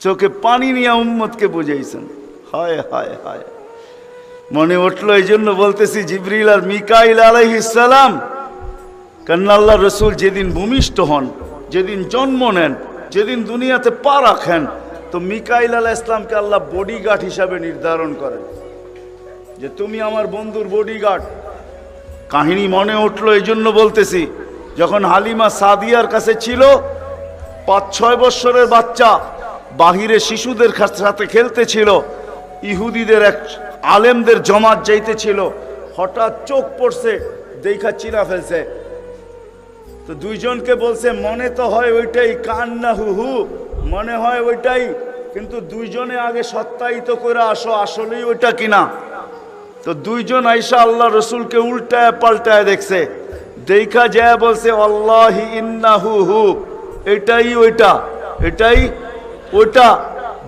চোখে পানি নিয়ে উম্মতকে বুঝাইছেন। হায় হায় হায়, মনে উঠলো। এই জন্য বলতেছি জিবরিল আর মিকাইল আলাইহিস সালাম, কেননা আল্লাহ রসুল যেদিন ভূমিষ্ঠ হন, যেদিন জন্ম নেন, যেদিন দুনিয়াতে পা রাখেন, তো মিকাইল আলাইহিস সালামকে আল্লাহ বডিগার্ড হিসাবে নির্ধারণ করেন যে তুমি আমার বন্ধুর বডিগার্ড। কাহিনী মনে উঠলো, এই জন্য বলতেছি। যখন হালিমা সাদিয়ার কাছে ছিল, 5-6 বৎসরের বাচ্চা বাহিরে শিশুদের সাথে খেলতেছিল, ইহুদিদের এক আলেমদের জমাত যাইতেছিল, হঠাৎ চোখ পড়ছে, দেখা চিনা ফেলছে। তো দুইজনকে বলছে মনে তো হয় ওইটাই, কান্না হু হু, মনে হয় ওইটাই, কিন্তু দুইজনে আগে সত্যায়িত করে আসো আসলেই ওইটা কিনা। তো দুইজন আইসা আল্লাহ রসুলকে উল্টায় পাল্টায় দেখছে, দেখা যায় বলছে আল্লাহি ইন্নাহু হু, এটাই ওইটা, এটাই ওইটা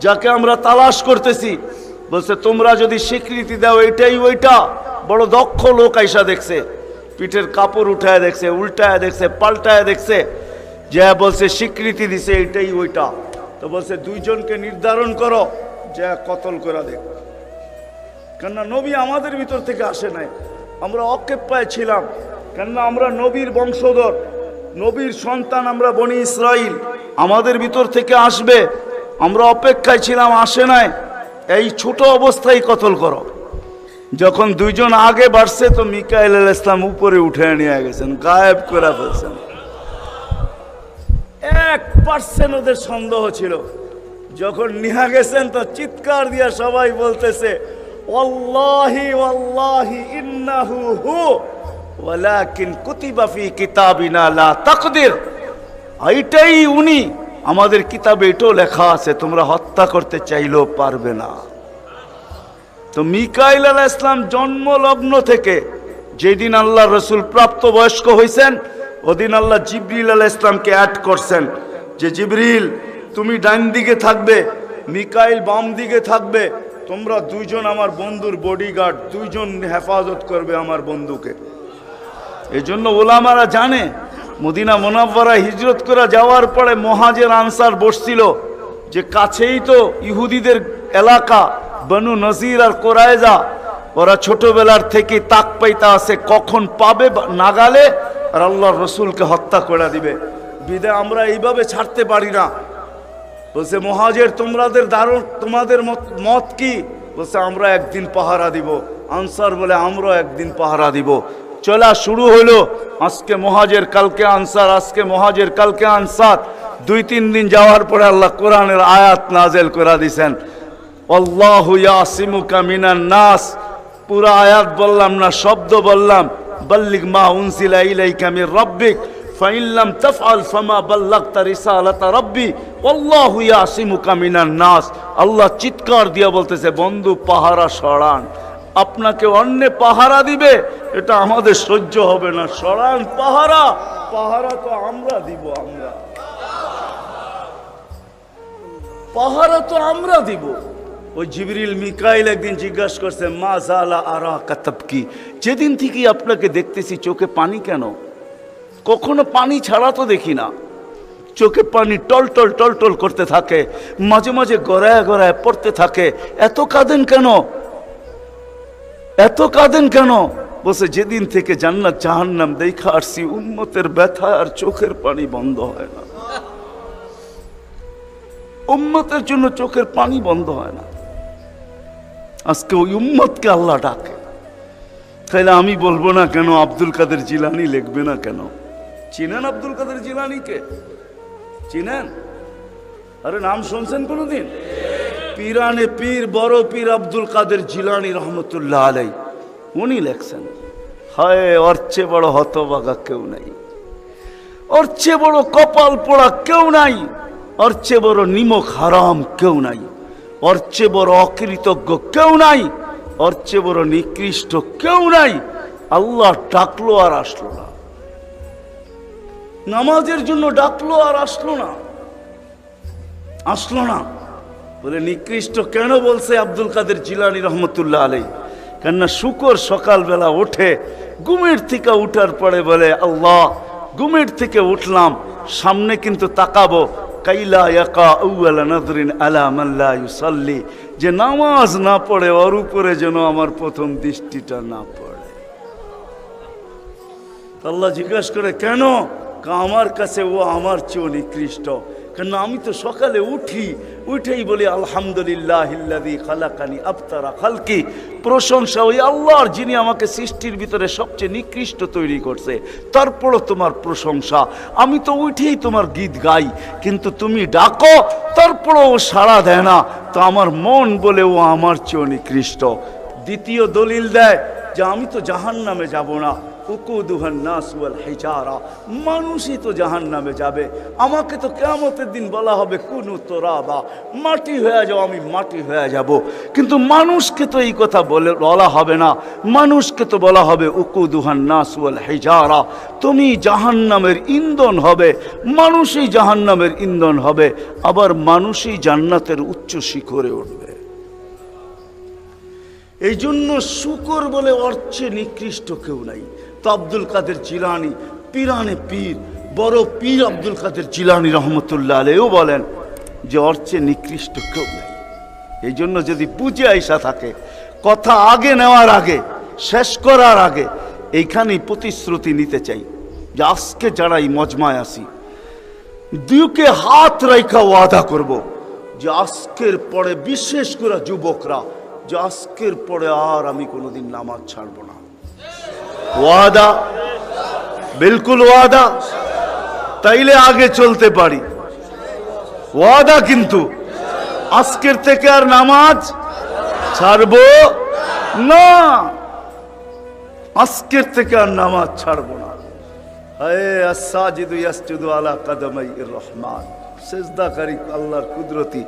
যাকে আমরা তালাশ করতেছি। বলছে তোমরা যদি স্বীকৃতি দাও এটাই ওইটা। বড় দক্ষ লোক আইসা দেখছে, পিঠের কাপড় উঠায় দেখছে, উল্টায় দেখছে, পাল্টায় দেখছে, যা বলছে স্বীকৃতি দিছে এটাই ওইটা। তো বলছে দুইজনকে নির্ধারণ করো, যা কতল করে দেখ। কেননা নবী আমাদের ভিতর থেকে আসে নাই, আমরা অকেপ্পায় ছিলাম। কেননা আমরা নবীর বংশধর, নবীর সন্তান, আমরা বনি ইসরাইল, আমাদের ভিতর থেকে আসবে, আমরা অপেক্ষায় ছিলাম, আসে নাই। এই ছোট অবস্থায় কতল করো। যখন দুইজন আগে বাড়ছে, তো মিকাইল আলাইহিস সালাম উপরে উঠে নিয়ে গেছেন, গায়েব করে ফেলছেন। 1% ওদের সন্দেহ ছিল। যখন নিয়ে গেছেন তো চিৎকার দিয়া সবাই বলতেছে ওয়াল্লাহি ওয়াল্লাহি ইন্নাহু হু ওয়ালাকিন কুতিবা ফি কিতাবিনা লা তাকদির, এইটাই উনি, আমাদের কিতাবে এটাও লেখা আছে, তোমরা হত্যা করতে চাইলেও পারবে না। তো মিকাইল আলাইহিস সালাম জন্মলগ্ন থেকে যেদিন আল্লাহ রসুল প্রাপ্তবয়স্ক হয়েছেন, ওদিন আল্লাহ জিবরিল আলাইহিস সালামকে অ্যাড করছেন যে জিবরিল তুমি ডান দিকে থাকবে, মিকাইল বাম দিকে থাকবে, তোমরা দুইজন আমার বন্ধুর বডিগার্ড, দুইজন হেফাজত করবে আমার বন্ধুকে। এই জন্য ওলামারা জানে, মদিনা মুনাওয়ারা হিজরত করে যাওয়ার পরে মুহাজির আনসার বসছিল যে কাছেই তো ইহুদিদের এলাকা, বনু নজির আর কোরাইজা, ওরা ছোটবেলার থেকে তাক পাইতা আছে কখন পাবে নাগালে আর আল্লাহর রসুলকে হত্যা করে দিবে। বিদায় আমরা এইভাবে ছাড়তে পারি না। বলছে মুহাজির তোমাদের মত কি? বলছে আমরা একদিন পাহারা দিব। আনসার বলে আমরাও একদিন পাহারা দিব। চলা শুরু হলো, আজকে মুহাজির কালকে আনসার, আজকে মুহাজির কালকে আনসার। 2-3 দিন যাওয়ার পরে আল্লাহ কোরআনের আয়াত নাজেল করে দিয়েছেন, আল্লাহু ইয়াসিমুকা মিনান নাস। পুরা আয়াত বললাম না, শব্দ বললাম, বাল্লিগ মা উনসিলা ইলাইকা মির রাব্বিক ফাইন লাম তাফআল ফামা বাল্লাগতা রিসালাতা রাব্বি আল্লাহু ইয়াসিমুকা মিনান নাস। আল্লাহ চিৎকার দিয়া বলতেছে বন্ধু পাহারা সরান, আপনাকে অন্য পাহারা দিবে, এটা আমাদের সহ্য হবে না, সরান পাহারা। পাহারা তো আমরা দিব, আমরা পাহারা তো আমরা দিব। ওই জিবরিল মিকাইল একদিন জিজ্ঞাসা করছে মা জালা আরাকা তাবকি, যেদিন থেকে আপনাকে দেখতেছি চোখে পানি কেন? কখনো পানি ছাড়া তো দেখি না, চোখে পানি টলটল টলটল করতে থাকে, মাঝে মাঝে গড়ায় গড়ায় পড়তে থাকে, এত কাঁদেন কেন, এত কাঁদেন কেন? বলছে যেদিন থেকে জান্নাত জাহান্নাম দেখা আসছি, উম্মতের ব্যথা আর চোখের পানি বন্ধ হয় না, উম্মতের জন্য চোখের পানি বন্ধ হয় না। আজকে ওই উম্মতকে আল্লাহ ডাকে। তাইলে আমি বলবো না কেন আব্দুল কাদের জিলানী লিখবে না কেন? চিনেন আব্দুল কাদের জিলানীকে? চিনেন? আরে নাম শুনছেন কোনদিন? পীরানে পীর বড় পীর আব্দুল কাদের জিলানী রহমতুল্লাহ আলাই, উনি লেখছেন, হায় ওর চেয়ে বড় হতভাগা কেউ নাই, ওর চেয়ে বড় কপাল পোড়া কেউ নাই, ওর চেয়ে বড় নিমক হারাম কেউ নাই, ওর চেয়ে বড় অকৃতজ্ঞ কেউ নাই, ওর চেয়ে বড় নিকৃষ্ট কেউ নাই। আল্লাহ ডাকলো আর আসলো না, নামাজের জন্য ডাকলো আর আসলো না, আসলো না। বলে নিকৃষ্ট কেন বলছে আব্দুল কাদের জিলানী রহমতুল্লাহ আলাই? কেননা শুকর সকালবেলা ওঠে, ঘুমের থেকে উঠার পরে বলে আল্লাহ ঘুমের থেকে উঠলাম, সামনে কিন্তু তাকাবো, কাইলা ইয়াকা আউয়ালা নাযরিন আলা মান লা ইউসাল্লি, যে নামাজ না পড়ে ওর উপরে যেন আমার প্রথম দৃষ্টিটা না পড়ে। আল্লাহ জিজ্ঞাসা করে কেন? আমার কাছে ও আমার চেয়েও নিকৃষ্ট। কেন আমি তো সকালে উঠেই বলি আলহামদুলিল্লাহিল্লাযী খালাকানি আবতারা খালকি, প্রশংসা ওই আল্লাহর যিনি আমাকে সৃষ্টির ভিতরে সবচেয়ে নিকৃষ্ট তৈরি করছে, তারপরও তোমার প্রশংসা। আমি তো উঠেই তোমার গীত গাই, কিন্তু তুমি ডাকো তারপরও ও সাড়া দেয় না, তো আমার মন বলে ও আমার চেয়েও নিকৃষ্ট। দ্বিতীয় দলিল দেয় যে আমি তো জাহান্নামে যাব না, উকুদুহান নাস ওয়াল হিজারা, মানুষই তো জাহান্নামে যাবে। আমাকে তো কিয়ামতের দিন বলা হবে কুনু তুরাবা, মাটি হয়ে যাও, আমি মাটি হয়ে যাব। কিন্তু মানুষকে তো এই কথা বলা হবে না, মানুষকে তো বলা হবে উকুদুহান নাস ওয়াল হিজারা, তুমি জাহান্নামের ইন্ধন হবে, মানুষই জাহান্নামের ইন্ধন হবে, আবার মানুষই জান্নাতের উচ্চ শিখরে উঠবে। এই জন্য শুকর বলে অর্থে নিকৃষ্ট কেউ নাই। তো আব্দুল কাদের জিলানী, পীরানে পীর, বড় পীর আব্দুল কাদের জিলানী রহমতুল্লাহ আলাইহিও বলেন যে অর্থে নিকৃষ্ট কেউ নাই। এই জন্য যদি বুঝে আইসা থাকে, কথা আগে নেওয়ার আগে, শেষ করার আগে এইখানেই প্রতিশ্রুতি নিতে চাই যে আজকে যারা এই মজমায় আসি, দুকে হাত রাইখা ওয়াদা করব যে আজকের পরে, বিশেষ করে যুবকরা, যে আজকের পরে আর আমি কোনোদিন নামাজ ছাড়ব না। ওয়াদা, বিলকুল ওয়াদা, তাইলে আগে চলতে পারি। ওয়াদা কিন্তু আজকের থেকে আর নামাজ ছাড়ব না, আজকের থেকে আর নামাজ ছাড়ব না। হায় আস-সাজিদু ইয়াসজুদু আলা কাদামাইর রহমান, সেজদাকারী আল্লাহর কুদরতি।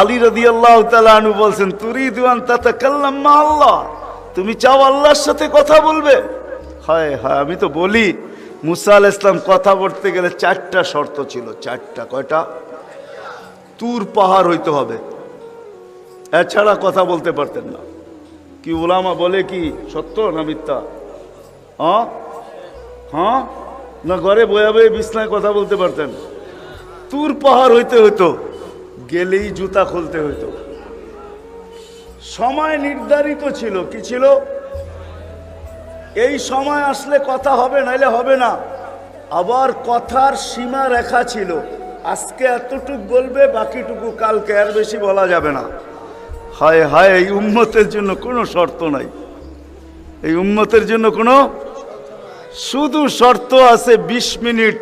আলী রাদিয়াল্লাহু তাআলা আনহু বলছেন তুরিদু আন তাতাকাল্লাম মা আল্লাহ, তুমি চাও আল্লাহর সাথে কথা বলবে। হায় হায়, আমি তো বলি মুসা আলাইহিস সালাম কথা বলতে গেলে 4টা শর্ত ছিল। 4টা, কয়টা? তুর পাহাড় হইতে হবে, এছাড়া কথা বলতে পারতেন না। কি উলামা বলে কি সত্য না মিথ্যা? হ্যাঁ না ঘরে বয়ে বয়ে বিছনায় কথা বলতে পারতেন? তুর পাহাড় হইতে হইতো, গেলেই জুতা খুলতে হইতো। সময় নির্ধারিত ছিল, কি ছিল? এই সময় আসলে কথা হবে, নাইলে হবে না। আবার কথার সীমা রেখা ছিল, আজকে এতটুকু বলবে, বাকিটুকু কালকে, আর বেশি বলা যাবে না। হায় হায়, এই উম্মতের জন্য কোনো শর্ত নাই, এই উম্মতের জন্য কোনো, শুধু শর্ত আছে 20 মিনিট,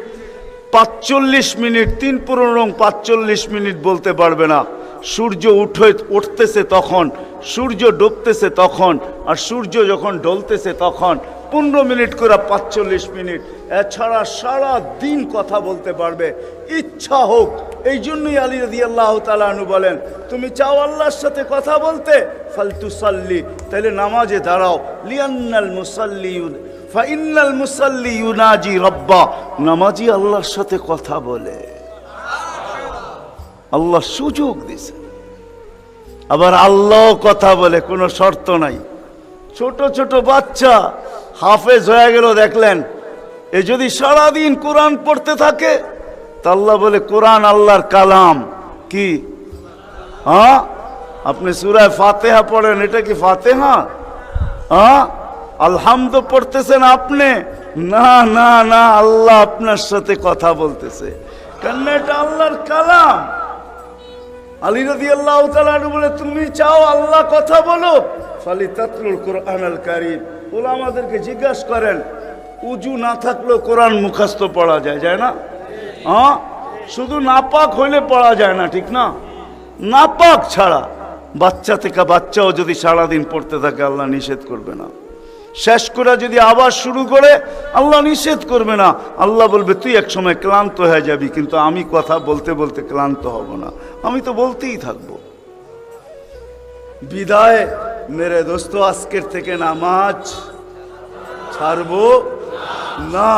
45 মিনিট, 3 পূর্ণ 45 মিনিট বলতে পারবে না। সূর্য উঠতেছে তখন, সূর্য ডুবতেছে তখন, আর সূর্য যখন ঢলতেছে তখন 15 মিনিট করে 45 মিনিট। এছাড়া সারা দিন কথা বলতে পারবে, ইচ্ছা হোক। এই জন্যই আলী রাদিয়াল্লাহু তাআলা আনহু বলেন, তুমি চাও আল্লাহর সাথে কথা বলতে, ফালতুসাল্লি, তাহলে নামাজে দাঁড়াও। লিয়ান্নাল মুসাল্লিউন ফাইন্নাল মুসাল্লি ইউনাজি রব্বা, নামাজি আল্লাহর সাথে কথা বলে। আল্লাহ সুযোগ দিছে, আবার আল্লাহ কথা বলে, কোনো শর্ত নাই। ছোট ছোট বাচ্চা হাফেজ হয়ে গেল, দেখলেন, এ যদি সারাদিন কোরআন পড়তে থাকে, তা আল্লাহ বলে কোরআন আল্লাহর কালাম। কি? আপনি সূরা ফাতিহা পড়েন, এটা কি ফাতিহা? আলহামদ পড়তেছেন আপনি? না না না, আল্লাহ আপনার সাথে কথা বলতেছে, কেন এটা আল্লাহর কালাম। আলী রাদিয়াল্লাহু তাআলা বলে, তুমি চাও আল্লাহ কথা বলো, ফালিতাতলুল কুরআনুল কারীম। উলামাদেরকে জিজ্ঞাসা করেন, উজু না থাকলেও কোরআন মুখস্থ পড়া যায়, যায় না? শুধু নাপাক হইলে পড়া যায় না, ঠিক না? নাপাক ছাড়া বাচ্চা থেকে বাচ্চাও যদি সারাদিন পড়তে থাকে, আল্লাহ নিষেধ করবে না। শেষ করে যদি আবার শুরু করে, আল্লাহ নিষেধ করবে না। আল্লাহ বলবে তুই এক সময় ক্লান্ত হয়ে যাবি, কিন্তু আমি কথা বলতে বলতে ক্লান্ত হব না, আমি তো বলতেই থাকবো। বিদায় মেরে দোস্ত, আজকের থেকে নামাজ ছাড়বো না,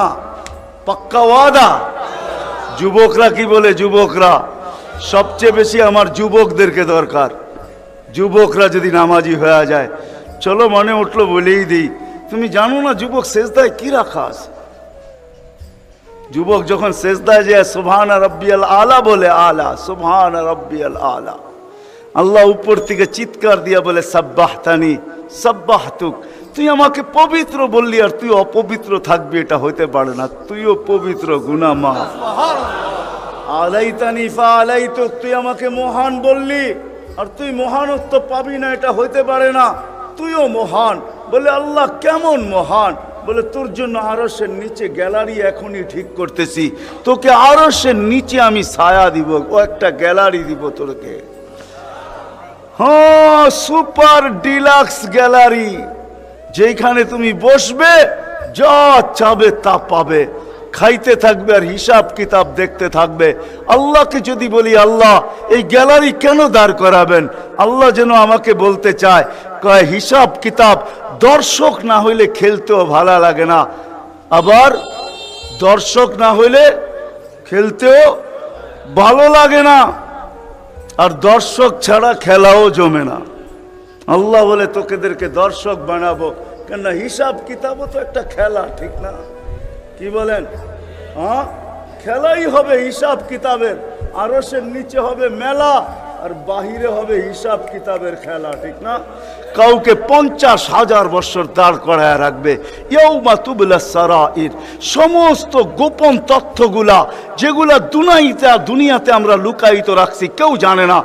পাক্কা ওয়াদা। যুবকরা কি বলে? যুবকরা সবচেয়ে বেশি আমার যুবকদেরকে দরকার। যুবকরা যদি নামাজি হয়ে যায়, চলো মনে উঠলো বলেই দিই, তুমি জানো না যুবক সেজদায় কি রাখা আছে? যুবক যখন সেজদায় যায় সুবহান রাব্বিয়াল আলা বলে, আলা সুবহান রাব্বিয়াল আলা, আল্লাহ উপর থেকে চিৎকার দিয়া বলে সাব্বাহতানি সাব্বাহতুক, তুই আমাকে পবিত্র বললি আর তুই অপবিত্র থাকবি, এটা হইতে পারে না, তুইও পবিত্র, গুনাহ মাফ। আলাইতানি ফা আলাইতুক, তুই আমাকে মহান বললি আর তুই মহানত্ব পাবি না, এটা হইতে পারে না, তুইও মহান। বলে আল্লাহ কেমন মহান? বলে তোর জন্য আরশের নিচে গ্যালারি এখনই ঠিক করতেছি, তোকে আরশের নিচে আমি ছায়া দিব, ও একটা গ্যালারি দিব তোকে, হ্যাঁ সুপার ডিলাক্স গ্যালারি, যেখানে তুমি বসবে যা চাবে তা পাবে, খাইতে থাকবে আর হিসাব কিতাব দেখতে থাকবে। আল্লাহকে যদি বলি আল্লাহ এই গ্যালারি কেন দাঁড় করাবেন, আল্লাহ যেন আমাকে বলতে চায়, কয় হিসাব কিতাব দর্শক না হইলে খেলতেও ভালো লাগে না, আবার দর্শক না হইলে খেলতেও ভালো লাগে না, আর দর্শক ছাড়া খেলাও জমে না। আল্লাহ বলে তোকেদেরকে দর্শক বানাবো, কেন হিসাব কিতাবও তো একটা খেলা, ঠিক না? কি বলেন? হ্যাঁ, খেলাই হবে হিসাব কিতাবের, আরশের নিচে হবে মেলা আর বাহিরে হবে হিসাব কিতাবের খেলা, ঠিক না? কাউকে 50,000 বছর দাঁড় করায় রাখবে, ইয়াউমা তুবলাস সারাইর, সমস্ত গোপন তথ্যগুলা যেগুলা দুনিয়াতে আমরা লুকায়িত রাখছি, কেউ জানে না,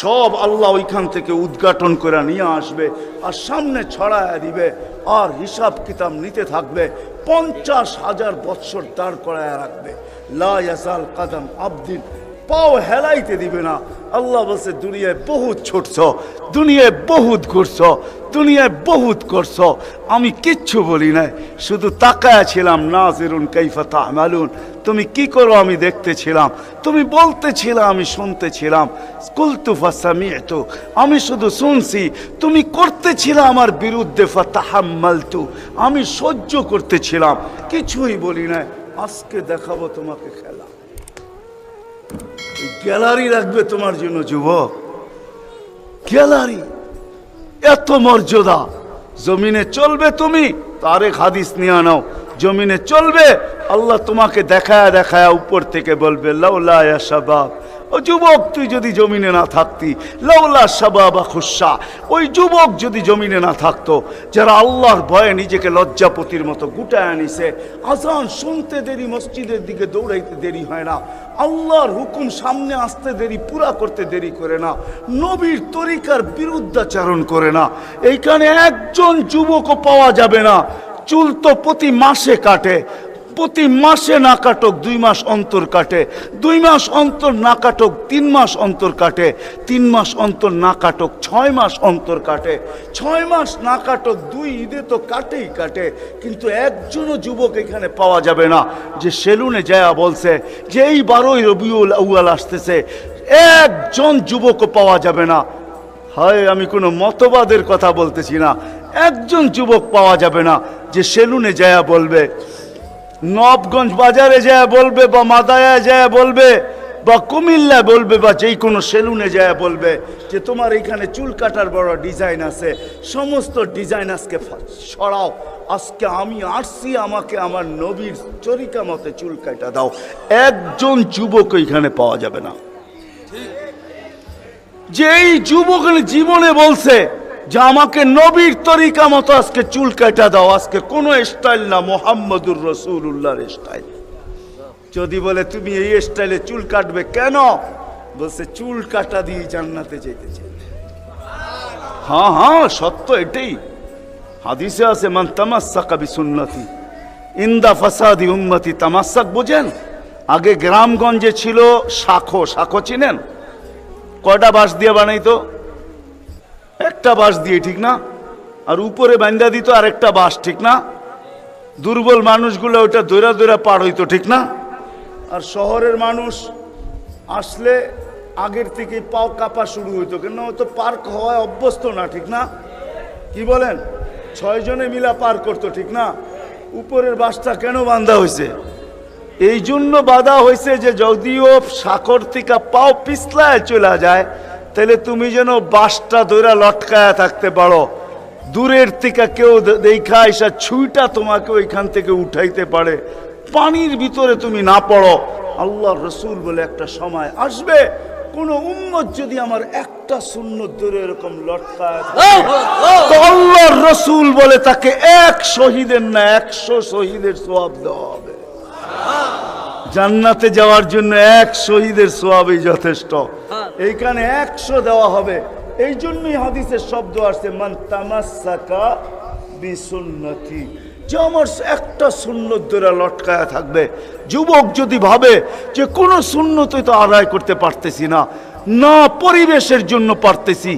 সব আল্লাহ ওইখান থেকে উদ্ঘাটন করে নিয়ে আসবে আর সামনে ছড়ায় দিবে, আর হিসাব কিতাব নিতে থাকবে, 50,000 বছর দাঁড় করায় রাখবে। লা ইয়াজাল কাদাম আবদিন, পাও হেলাইতে দিবে না। আল্লাহ বলছে দুনিয়ায় বহুত ছুটছ, দুনিয়ায় বহুত ঘুরছ, দুনিয়ায় বহুত করছ, আমি কিচ্ছু বলি নাই, শুধু তাকায়া ছিলাম, নাজিরুন কাইফা তা'মালুন, তুমি কি করো আমি দেখতেছিলাম, তুমি বলতেছিলাম আমি শুনতেছিলাম, কুলতু ফাসামি'তু, আমি শুধু শুনছি, তুমি করতেছিলাম আমার বিরুদ্ধে, ফাতাহাম্মালতু, আমি সহ্য করতেছিলাম, কিছুই বলি নাই। আজকে দেখাবো তোমাকে খেলা, গ্যালারি রাখবে তোমার জন্য যুবক, গ্যালারি, এত মর্যাদা। জমিনে চলবে তুমি, তারেক হাদিস নিয়ে নাও, জমিনে চলবে, আল্লাহ তোমাকে দেখায়া দেখায়া উপর থেকে বলবে লাউলা ইয়া শাবাব, ও যুবক তুই যদি জমিনে না থাকতি, লাউলা শাবাবা খুশা, ওই যুবক যদি জমিনে না থাকতো, যারা আল্লাহর ভয়ে নিজেকে লজ্জাপতির মতো গুটায় আনিছে, আজান শুনতে দেরি, মসজিদের দিকে দৌড়াইতে দেরি হয় না, আল্লাহর হুকুম সামনে আসতে দেরি, পুরা করতে দেরি করে না, নবীর তরিকার বিরুদ্ধাচারণ করে না, এইখানে একজন যুবকও পাওয়া যাবে না। চুল তো প্রতি মাসে কাটে, প্রতি মাসে না কাটক 2 মাস অন্তর কাটে, 2 মাস অন্তর না কাটক 3 মাস অন্তর কাটে, 3 মাস অন্তর না কাটক 6 মাস অন্তর কাটে, 6 মাস না কাটক 2 ঈদে তো কাটেই কাটে, কিন্তু একজনও যুবক এখানে পাওয়া যাবে না যে সেলুনে যায় বলছে যে এই 12ই রবিউল আউয়াল আসতেছে, একজন যুবকও পাওয়া যাবে না। হয় আমি কোনো মতবাদের কথা বলতেছি না, একজন যুবক পাওয়া যাবে না যে সেলুনে যায় বলবে, নবগঞ্জ বাজারে যায় বলবে, বা মাদায়া যায় বলবে, বা কুমিল্লা বলবে, বা যেই কোনো সেলুনে যায় বলবে যে তোমার এইখানে চুল কাটার বড় ডিজাইন আছে, সমস্ত ডিজাইন আজকে সরাও, আজকে আমি আসছি, আমাকে আমার নবীর তরিকা মতে চুল কাটা দাও। একজন যুবক এখানে পাওয়া যাবে না যেই যুবক জীবনে বলছে যে আমাকে নবীর তরিকা মতো আজকে চুল কাটা দাও, আজকে কোন স্টাইল না, মুহাম্মদুর রাসূলুল্লাহর স্টাইল। যদি বলে তুমি এই স্টাইলে চুল কাটবে কেন, বলছে চুল কাটা দিয়ে জান্নাতে যেতে চাই। হ্যাঁ হ্যাঁ সত্য এটাই, হাদিসে আছে মান তামাসসাকা বিসুন্নতি ইনদা ফাসাদি উম্মতি। তামাসসাক বোঝেন? আগে গ্রামগঞ্জে ছিল শাখো, শাখো চিনেন? কয়টা বাঁশ দিয়ে বানাইতো? একটা বাঁশ দিয়ে, ঠিক না? আর উপরে বান্ধা দিত আরেকটা বাঁশ, ঠিক না? দুর্বল মানুষগুলো ওটা দৌড়া দৌড়া পার হইতো, ঠিক না? আর শহরের মানুষ আসলে আগের থেকে পাও কাঁপা শুরু হইতো, কেন তো পার্ক হওয়ায় অভ্যস্ত না, ঠিক না? কি বলেন? 6 জনে মিলা পার করতো, ঠিক না? উপরের বাঁশটা কেন বাঁধা হয়েছে? এই জন্য বাঁধা হয়েছে যে যদিও সাকর থেকে পাও পিছলায় চলে যায়, তাহলে তুমি যেন বাঁশটা দৌড়া লটকায়া থাকতে পারো, দূরের থেকে কেউ দেখা এসা ছুঁইটা তোমাকে ওইখান থেকে উঠাইতে পারে, পানির ভিতরে তুমি না পড়ো। আল্লাহর রাসূল বলে একটা সময় আসবে, কোন উম্মত যদি আমার একটা সুন্নত ধরে এরকম লটকায় তো আল্লাহর রাসূল বলে তাকে এক শহীদের না 100 শহীদের সওয়াব দেওয়া হবে। জান্নাতে যাওয়ার জন্য এক শহীদের সওয়াবই যথেষ্ট, এইখানে 100 দেওয়া হবে। এই জন্যই হাদিসের শব্দ আসছে মান তামাসসাকা বিসুন্নতি, যে আমার একটা সুন্নত ধরে লটকায়া থাকবে। যুবক যদি ভাবে যে কোনো সুন্নতই তো আদায় করতে পারতেছি না, না পরিবেশের জন্য পারতেছি,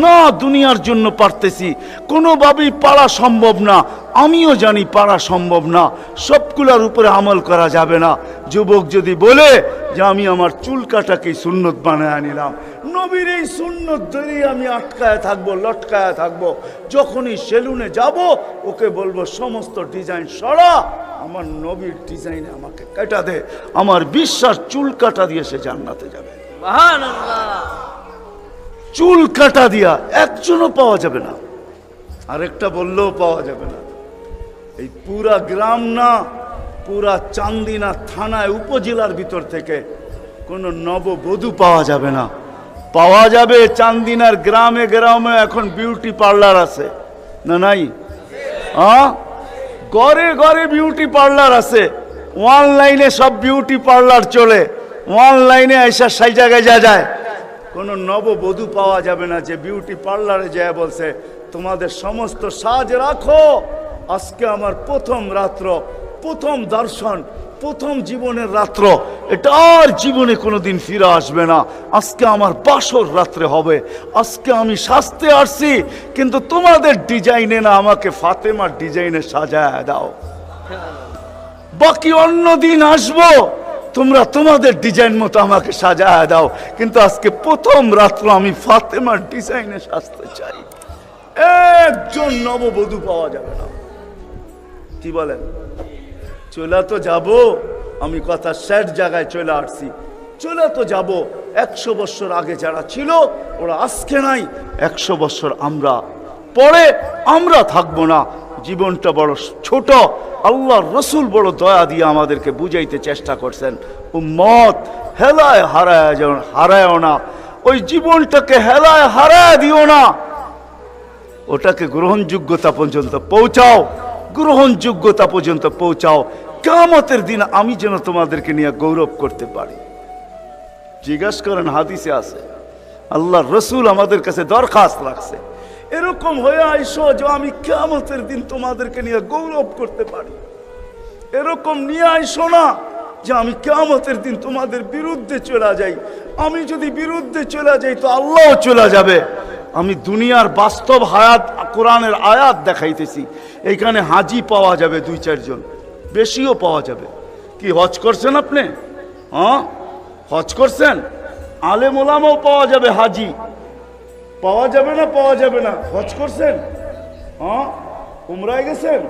না দুনিয়ার জন্য পারতেছি, কোনোভাবেই পারা সম্ভব না, আমিও জানি পারা সম্ভব না, সবগুলোর উপরে আমল করা যাবে না। যুবক যদি বলে যে আমি আমার চুল কাটাকেই সুন্নত বানায় নিলাম, নবীর এই সুন্নত ধরেই আমি আটকায় থাকবো, লটকায় থাকবো, যখনই সেলুনে যাব ওকে বলবো সমস্ত ডিজাইন সরা, আমার নবীর ডিজাইনে আমাকে কাটা দে, আমার বিশ্বাস চুল কাটা দিয়ে সে জান্নাতে যাবে। চুল কাটা দিয়া একজনও পাওয়া যাবে না, আরেকটা বললেও পাওয়া যাবে না। এই পুরা গ্রাম না, পুরা চান্দিনা থানায় উপজেলার ভিতর থেকে কোনো নববধূ পাওয়া যাবে না। পাওয়া যাবে চান্দিনার গ্রামে গ্রামে এখন বিউটি পার্লার আছে না নাই? ঘরে ঘরে বিউটি পার্লার আছে, অনলাইনে সব বিউটি পার্লার চলে, অনলাইনে এসে সেই জায়গায় যায়। কোনো নববধূ পাওয়া যাবে না যে বিউটি পার্লারে যায় বলছে তোমাদের সমস্ত সাজ রাখো, আজকে আমার প্রথম রাত্র, প্রথম দর্শন, প্রথম জীবনের রাত্র, এটা আর জীবনে কোনোদিন ফিরে আসবে না, আজকে আমার বাসর রাত্রে হবে, আজকে আমি সাজতে আসছি কিন্তু তোমাদের ডিজাইনে না, আমাকে ফাতেমার ডিজাইনে সাজায় দাও, বাকি অন্য দিন আসবো, তোমরা তোমাদের ডিজাইন মতো আমাকে সাজায় দাও, কিন্তু আজকে প্রথম রাত্র আমি ফাতেমার ডিজাইনে সাজতে চাই। একজন নববধূ পাওয়া যাবে না। কি বলেন? চলে তো যাব, আমি কথা শেষ জায়গায় চলে আসছি, চলে তো যাব। 100 বছর আগে যারা ছিল ওরা আজকে নাই, 100 বছর আমরা পরে আমরা থাকবো না। জীবনটা বড় ছোট, আল্লাহর রাসূল বড় দয়া দিয়ে আমাদেরকে বুঝাইতে চেষ্টা করছেন, উম্মত হেলায় হারায় না, ওই জীবনটাকে হেলায় হারায় দিও না, ওটাকে গ্রহণযোগ্যতা পর্যন্ত পৌঁছাও, গ্রহণযোগ্যতা পর্যন্ত পৌঁছাও। কিয়ামতের দিন আমি যেন তোমাদেরকে নিয়ে গৌরব করতে পারি। জিজ্ঞাসা করেন, হাদিসে আছে, আল্লাহর রাসূল আমাদের কাছে দরখাস্ত রাখছে, এরকম হয়ে আইসো যে আমি কিয়ামতের দিন তোমাদেরকে নিয়ে গৌরব করতে পারি। এরকম নিয়ে আইসো না যে আমি কিয়ামতের দিন তোমাদের বিরুদ্ধে চলে যাই। আমি যদি বিরুদ্ধে চলে যাই তো আল্লাহও চলে যাবে। আমি দুনিয়ার বাস্তব হায়াত, কোরআনের আয়াত দেখাইতেছি। এইখানে হাজি পাওয়া যাবে 2-4 জন, বেশিও পাওয়া যাবে। কি হজ করছেন আপনি? হজ করছেন? আলেম ওলামাও পাওয়া যাবে, হাজি পাওয়া যাবে না? পাওয়া যাবে না? হজ করছেন? উমরায় গেছেন?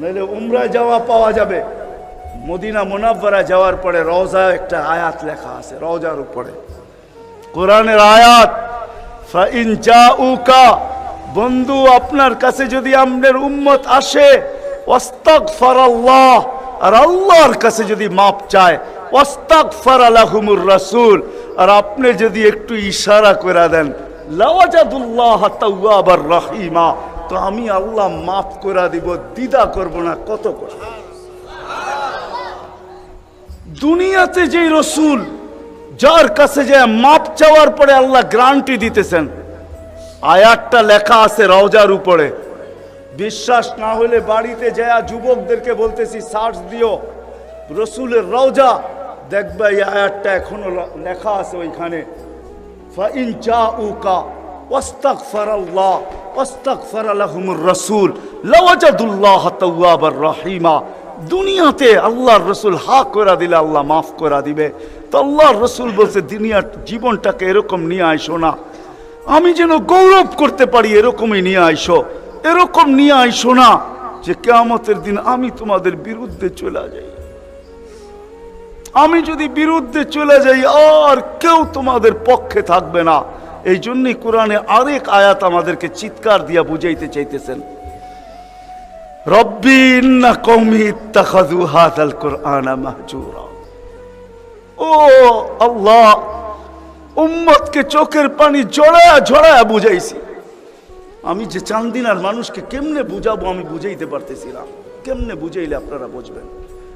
নাহলে উমরায় যাওয়া পাওয়া যাবে। মদিনা মুনাওয়ারা যাওয়ার পরে রওজায় একটা আয়াত লেখা আছে, রওজার উপরে কোরআনের আয়াত, ফাইন জাউকা, বন্ধু আপনার কাছে যদি আপনার উম্মত আসে, ওয়াস্তাগফারাল্লাহ, আর আল্লাহর কাছে যদি মাপ চায়, ওয়াস্তাগফারা লাহুমুর রাসূল, আর আপনি যদি একটু ইশারা করে দেন, লাওয়াজাদুল্লাহ তাওয়াবার রহিমা, তো আমি আল্লাহ মাফ করে দিব, দ্বিধা করব না। কত কষ্ট! দুনিয়াতে যে রসুল যার কাছে যে মাপ চাওয়ার পরে আল্লাহ গ্যারান্টি দিতেছেন, আয়াতটা লেখা আছে রওজার উপরে। বিশ্বাস না হলে বাড়িতে যায় যুবকদেরকে বলতেছি সার্চ দিও রসুলের রওজা, দেখবে এই আয়াতটা এখনো লেখা আছে ওইখানে। ফাইন জাউকা ওয়াস্তাগফারাল্লাহ ওয়াস্তাগফারা লাহুমুর রাসূল লাওয়াজাদুল্লাহ তাওয়াবার রহিমা। দুনিয়াতে আল্লাহর রসুল হা করে দিলে আল্লাহ মাফ করে দিবে। তো আল্লাহর রসুল বলছে দুনিয়ার জীবনটাকে এরকম নিয়ে আইসো না, আমি যেন গৌরব করতে পারি এরকমই নিয়ে আইসো। এরকম নিয়ে আইসো না যে কিয়ামতের দিন আমি তোমাদের বিরুদ্ধে চলে যাই। আমি যদি বিরুদ্ধে চলে যাই আর কেউ তোমাদের পক্ষে থাকবে না। এই জন্যই কোরআনে আরেক আয়াত আমাদেরকে চিৎকার দিয়া বুঝাইতে চাইতেছেন, রব্বি ইন্না কওমি ইত্তাখাযু হাযাল কুরআনা মাহজুরা। ও আল্লাহ, উম্মতকে চোখের পানি ঝরায়া ঝরায়া বুঝাইছি। আমি যে চান্দিনার মানুষকে কেমনে বুঝাবো আমি বুঝাইতে পারতেছিলাম। কেমনে বুঝাইলে আপনারা বুঝবেন?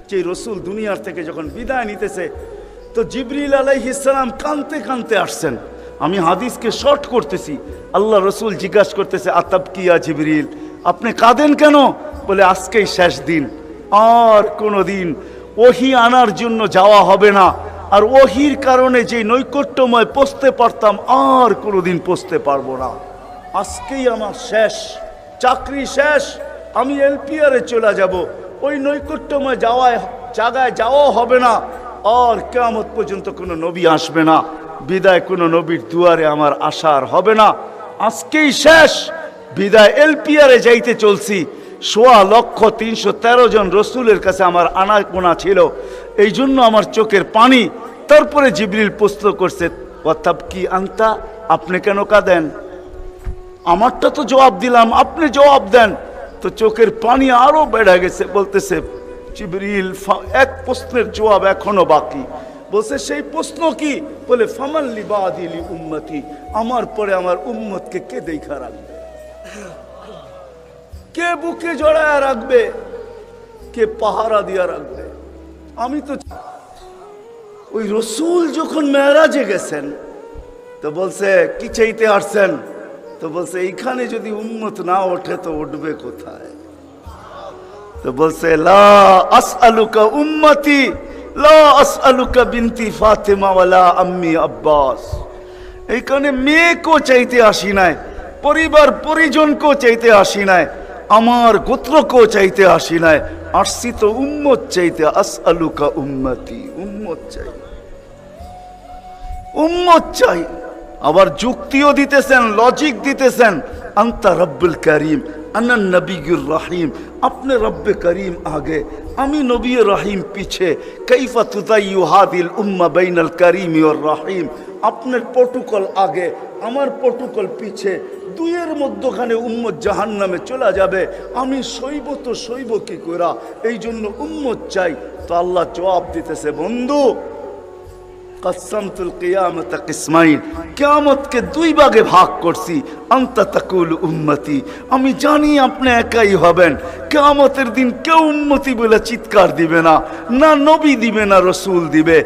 যে রসুল দুনিয়ার থেকে যখন বিদায় নিতেছে তো জিবরিল আলাইহিস সালাম কাঁদতে কাঁদতে আসছেন। আমি হাদিসকে শর্ট করতেছি। আল্লাহ রসুল জিজ্ঞাসা করতেছে, আতাবকিয়া জিবরিল, আপনি কাঁদেন কেন? বলে আজকেই শেষ দিন, আর কোনোদিন ওহী আনার জন্য যাওয়া হবে না, আর ওহীর কারণে যে নৈকট্যময় পৌঁছতে পারতাম আর কোনোদিন পৌঁছতে পারবো না। আজকেই আমার শেষ, চাকরি শেষ, আমি এলপিআরে চলে যাব, ওই নৈকট্যময় জায়গায় যাওয়া হবে না, আর কিয়ামত পর্যন্ত কোনো নবী আসবে না, বিদায় কোনো নবীর দুয়ারে আমার আশার হবে না। আজকেই শেষ, বিদায় এলপিআরে যাইতে চলছি। 16,313 জন রসুলের কাছে আমার আনাগোনা ছিল, এই জন্য আমার চোখের পানি। তারপরে জিবরিল প্রশ্ন করছে, ওয়াতাবকি আনতা, আপনি কেন কাঁদেন? আমারটা তো জবাব দিলাম, আপনি জবাব দেন। তো চোখের পানি আরো বেড়ে গেছে। বলতেছে জিবরিল, এক প্রশ্নের জবাব এখনো বাকি। বলছে সেই প্রশ্ন কি? বলে ফামান লিবাদি লি উম্মতি, আমার পরে আমার উম্মতকে কে দেখা রাখবে, কে বুকে জড়ায়া রাখবে, কে পাহারা দিয়া রাখবে? আমি তো ওই রসুল যখন মেরাজে গেছেন তো বলছে কি চাইতে আসছেন? তো বলছে এইখানে যদি উম্মত না ওঠে তো উঠবে কোথায়? তো বলছে লা আসআলুকা উম্মতি, লা আসআলুকা বিনতি ফাতেমা ওয়ালা আম্মি আব্বাস। এইখানে মেয়েকেও চাইতে আসি নাই, পরিবার পরিজনকেও চাইতে আসি নাই, আমার গোত্রকেও চাইতে আসি নাই, আসছি তো উম্মত চাইতে। আসআলুকা উম্মতি, উম্মত চাই, উম্মত চাই। আবার যুক্তিও দিতেছেন, লজিক দিতেছেন। আনতা রব্বুল করিম আনা নবিয়ুর রহিম, আপনি রব্বে করিম আগে, আমি নবী রহিম পিছে। কাইফা তুদাইয়ু হাদিল উম্মা বাইনাল করিম ওয়ার রহিম, আপনার প্রটোকল আগে, আমার প্রটোকল পিছে, দুইয়ের মধ্যখানে উম্মত জাহান্নামে চলে যাবে, আমি সইব তো সইব কি করা? এই জন্য উম্মত চাই। তো আল্লাহ জবাব দিতেছে, বন্ধু কাসসামতুল কিয়ামাতা কিসমাইন, কিয়ামতকে দুই ভাগে ভাগ করছি। আনতা তাকুল উম্মতি, আমি জানি আপনি একাই হবেন। কিয়ামতের দিন কেউ উম্মতি বলে চিৎকার দিবে না, না নবী দিবে, না রসুল দিবে,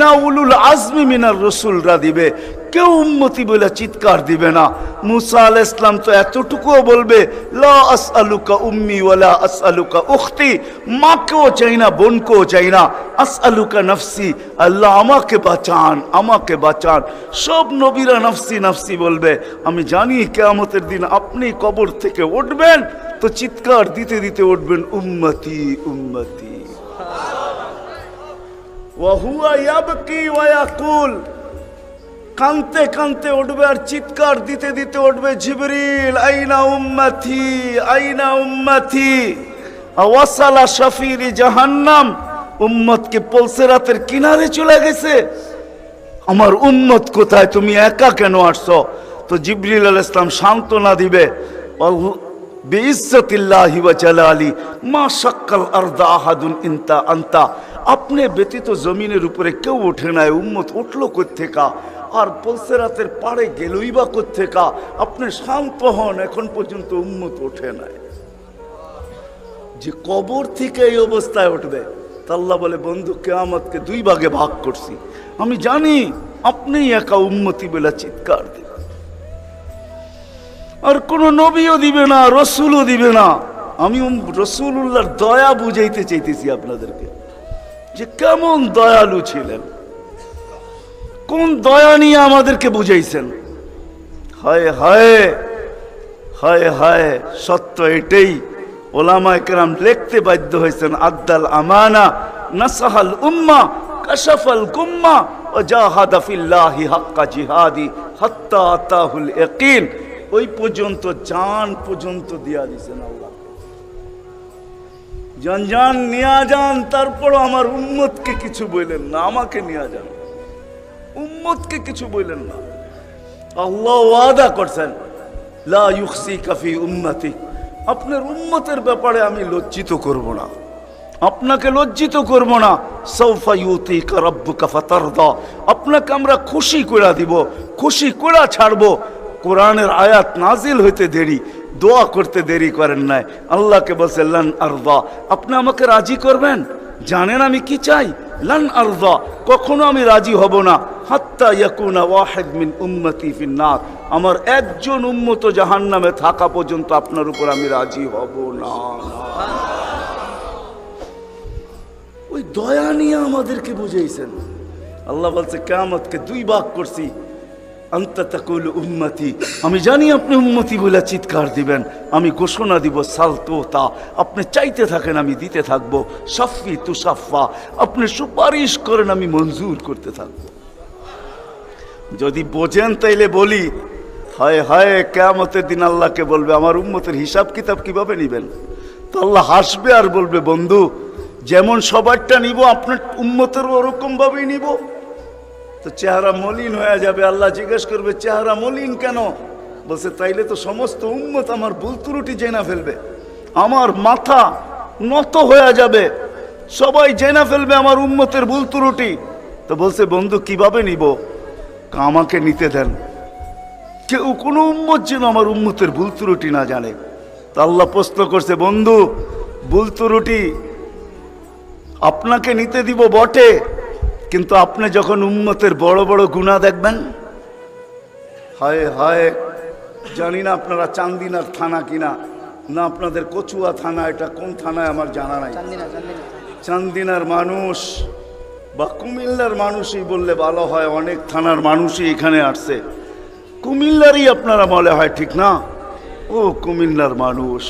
না উলুল আজমি মিনার রসুলরা দিবে, কেউ উম্মতি বলে চিৎকার দিবে না। মুসা আলাইহিস সালাম তো এতটুকুও বলবে, লা আসআলুকা উম্মি ওয়ালা আসআলুকা উখতি, মাকেও চাই না, বোনকেও চাই না, আসআলুকা নফসি, আল্লাহ আমাকে বাঁচান, আমাকে বাঁচান। সব নবীরা নফসি নফসি বলবে। আমি জানি কিয়ামতের দিন আপনি কবর থেকে উঠবেন তো চিৎকার দিতে দিতে উঠবেন, উম্মতি উম্মতি। ওয়া হুয়া ইয়াবকি ওয়া ইয়াকুল, কানতে কানতে উঠবে আর চিৎকার দিতে দিতে উঠবে, জিবরিল আইনা উম্মতি, আইনা উম্মতি। ওয়াসালা শাফিরি জাহান্নাম, উম্মতকে পলসেরাতের কিনারে চলে গেছে। আমার উম্মত কোথায়? তুমি একা কেন আসছো? তো জিবরিল আলাইহিস সালাম সান্ত্বনা দিবে, বিইজ্জতিল্লাহি ওয়া জালালি মা শাক্কাল আরদা আহাদুন ইনতা আনতা, আপনি ব্যতীত জমিনের উপরে কেউ ওঠে নাই, উম্মত উঠলো কোত্থেকা? আর পলসেরাতের পাড়ে গেলই বা কোত্থেকা? আপনি শান্ত হন, এখন পর্যন্ত উম্মত ওঠে নাই। যে কবর থেকে এই অবস্থায় উঠবে, তা আল্লাহ বলে, বন্ধু কিয়ামতকে দুই ভাগে ভাগ করছি, আমি জানি আপনি একা উম্মতি বলে চিৎকার দিবেন, আর কোন নবীও দিবে না, রসুলও দিবে না। আমি রসুলুল্লাহর দয়া বুঝাইতে চাইতেছি আপনাদেরকে, যে কেমন দয়ালু ছিলেন, কোন দয়া নিয়ে আমাদেরকে বুঝাইছেন। হায় হায় হায় হায়, সত্য এটাই। ওলামায়ে কেরাম লিখতে বাধ্য হয়েছেন, আদ্দাল আমানা, নাসাহাল উম্মা, কাশাফাল গুম্মা, ওয়া জাহাদা ফিল্লাহি হাক্কা জিহাদি হাত্তা আতাহুল ইয়াকিন। ওই পর্যন্ত, জান পর্যন্ত দিয়া দিয়েছেন আল্লাহ। জান জান নিয়া যান, তারপরও আমার উম্মতকে কিছু বললেন না, আমাকে নিয়া যান, উম্মতকে কিছু বললেন না। আল্লাহ ওয়াদা করছেন, লা ইউখসিকা ফি উম্মতি, আপনার উম্মতের ব্যাপারে আমি লজ্জিত করব না, আপনাকে লজ্জিত করব না। সাউফা ইউতিকা রাব্বুকা ফাতারদা, আপনাকে আমরা খুশি করে দিব, খুশি করে ছাড়ব। কোরআনের আয়াত নাজিল হইতে দেরি, দোয়া করতে দেরি করেন নাই। আল্লাহকে বলছে লান আরদা, আপনি আমাকে রাজি করবেন? জানেন আমি কি চাই? লান আরদা, কখনো আমি রাজি হব না। হাত্তা ইয়াকুনা ওয়াহিদ মিন উম্মতি ফিন্নার, আমার একজন উম্মত জাহান্নামে থাকা পর্যন্ত আপনার উপর আমি রাজি হব না। ওই দয়া নিয়ে আমাদেরকে বুঝাইছেন। আল্লাহ বলছে কিয়ামতকে দুই ভাগ করছি, আনতা তাকুলু উম্মতি, আমি জানি আপনি উম্মতি বলে চিৎকার দিবেন, আমি ঘোষণা দিব সালতোতা, আপনি চাইতে থাকেন আমি দিতে থাকবো। সাফি তুসাফা, আপনি সুপারিশ করেন আমি মঞ্জুর করতে থাকবো। যদি বোঝেন তাইলে বলি, হায় হায় কিয়ামতের দিন আল্লাহকে বলবে আমার উম্মতের হিসাব কিতাব কিভাবে নিবেন? তো আল্লাহ হাসবে আর বলবে বন্ধু, যেমন সবারটা নিব আপনার উম্মতেরও ওরকম ভাবেই নিব। তো চেহারা মলিন হয়ে যাবে। আল্লাহ জিজ্ঞেস করবে চেহারা মলিন কেন? বলছে তাইলে তো সমস্ত উম্মত আমার ভুল ত্রুটি জেনা ফেলবে, আমার মাথা নত হয়ে যাবে, সবাই জেনা ফেলবে আমার উম্মতের ভুল ত্রুটি। তো বলছে বন্ধু কিভাবে নিব? আমাকে নিতে দেন, কেউ কোনো উম্মত যেন আমার উম্মতের ভুল ত্রুটি না জানে। তা আল্লাহ প্রশ্ন করছে বন্ধু ভুল ত্রুটি আপনাকে নিতে দিব বটে, কিন্তু আপনি যখন উম্মতের বড় বড় গুনাহ দেখবেন, হায় হায়, জানি না আপনারা চান্দিনার থানা কিনা না আপনাদের কচুয়া থানা, এটা কোন থানায় আমার জানা নাই। চান্দিনার মানুষ বা কুমিল্লার মানুষই বললে ভালো হয়, অনেক থানার মানুষই এখানে আসছে, কুমিল্লারই আপনারা বলে হয় ঠিক না? ও কুমিল্লার মানুষ,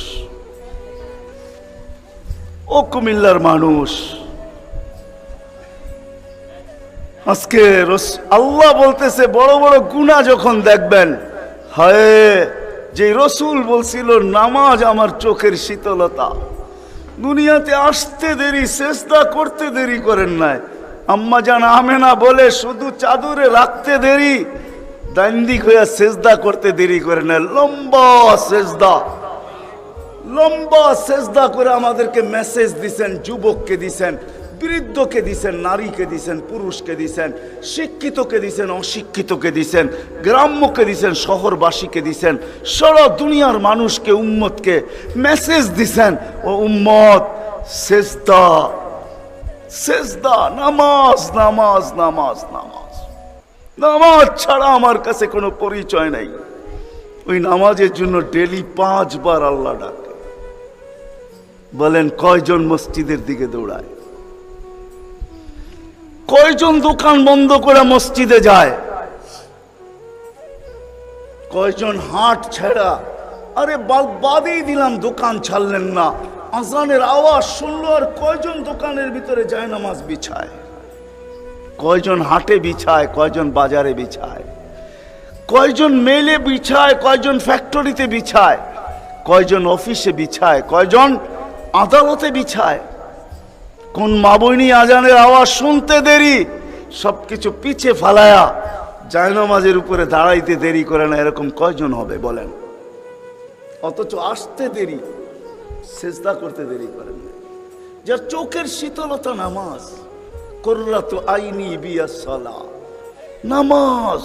ও কুমিল্লার মানুষ, আজকে আল্লাহ বলতেছে বড় বড় গুনাহ যখন দেখবেন, হায় যে রসুল বলছিল নামাজ আমার চোখের শীতলতা, দুনিয়াতে আসতে দেরি সেজদা করতে দেরি করেন নাই। আম্মা জান আমেনা বলে শুধু চাদরে রাখতে দেরি, দান্দিক হইয়া সেজদা করতে দেরি করে না। লম্বা সেজদা করে আমাদেরকে মেসেজ দিছেন, যুবককে দিছেন, বৃদ্ধকে দিছেন, নারীকে দিছেন, পুরুষকে দিছেন, শিক্ষিতকে দিছেন, অশিক্ষিতকে দিছেন, গ্রাম্যকে দিছেন, শহরবাসীকে দিছেন, সারা দুনিয়ার মানুষকে উম্মতকে মেসেজ দিছেন, ও উম্মত সেজদা সেজদা, নামাজ নামাজ নামাজ নামাজ, নামাজ ছাড়া আমার কাছে কোনো পরিচয় নাই। ওই নামাজের জন্য ডেলি 5 বার আল্লাহ ডাকে। বলেন কয়জন মসজিদের দিকে দৌড়ায়? কয়জন দোকান বন্ধ করে মসজিদে যায়? কয়জন হাট ছেড়া, আরে বাদেই দিলাম দোকান ছাড়লেন না, আজানের আওয়াজ শুনলো আর কয়জন দোকানের ভিতরে যায় নামাজ বিছায়? কয়জন হাটে বিছায়, কয়জন বাজারে বিছায়, কয়জন মেলে বিছায়, কয়জন ফ্যাক্টরিতে বিছায়, কয়জন অফিসে বিছায়, কয়জন আদালতে বিছায়? কোন মা বইনি আজানের আওয়াজ শুনতে দেরি সবকিছু পিছে ফালায়া জায়নামাজের উপরে দাঁড়াইতে দেরি করে না, এরকম কয়জন হবে বলেন? অথচ আসতে দেরি, সেজদা করতে দেরি করেন না। যার চোখের শীতলতা নামাজ, কুররাতু আইনি বিয়াস সালাহ, নামাজ,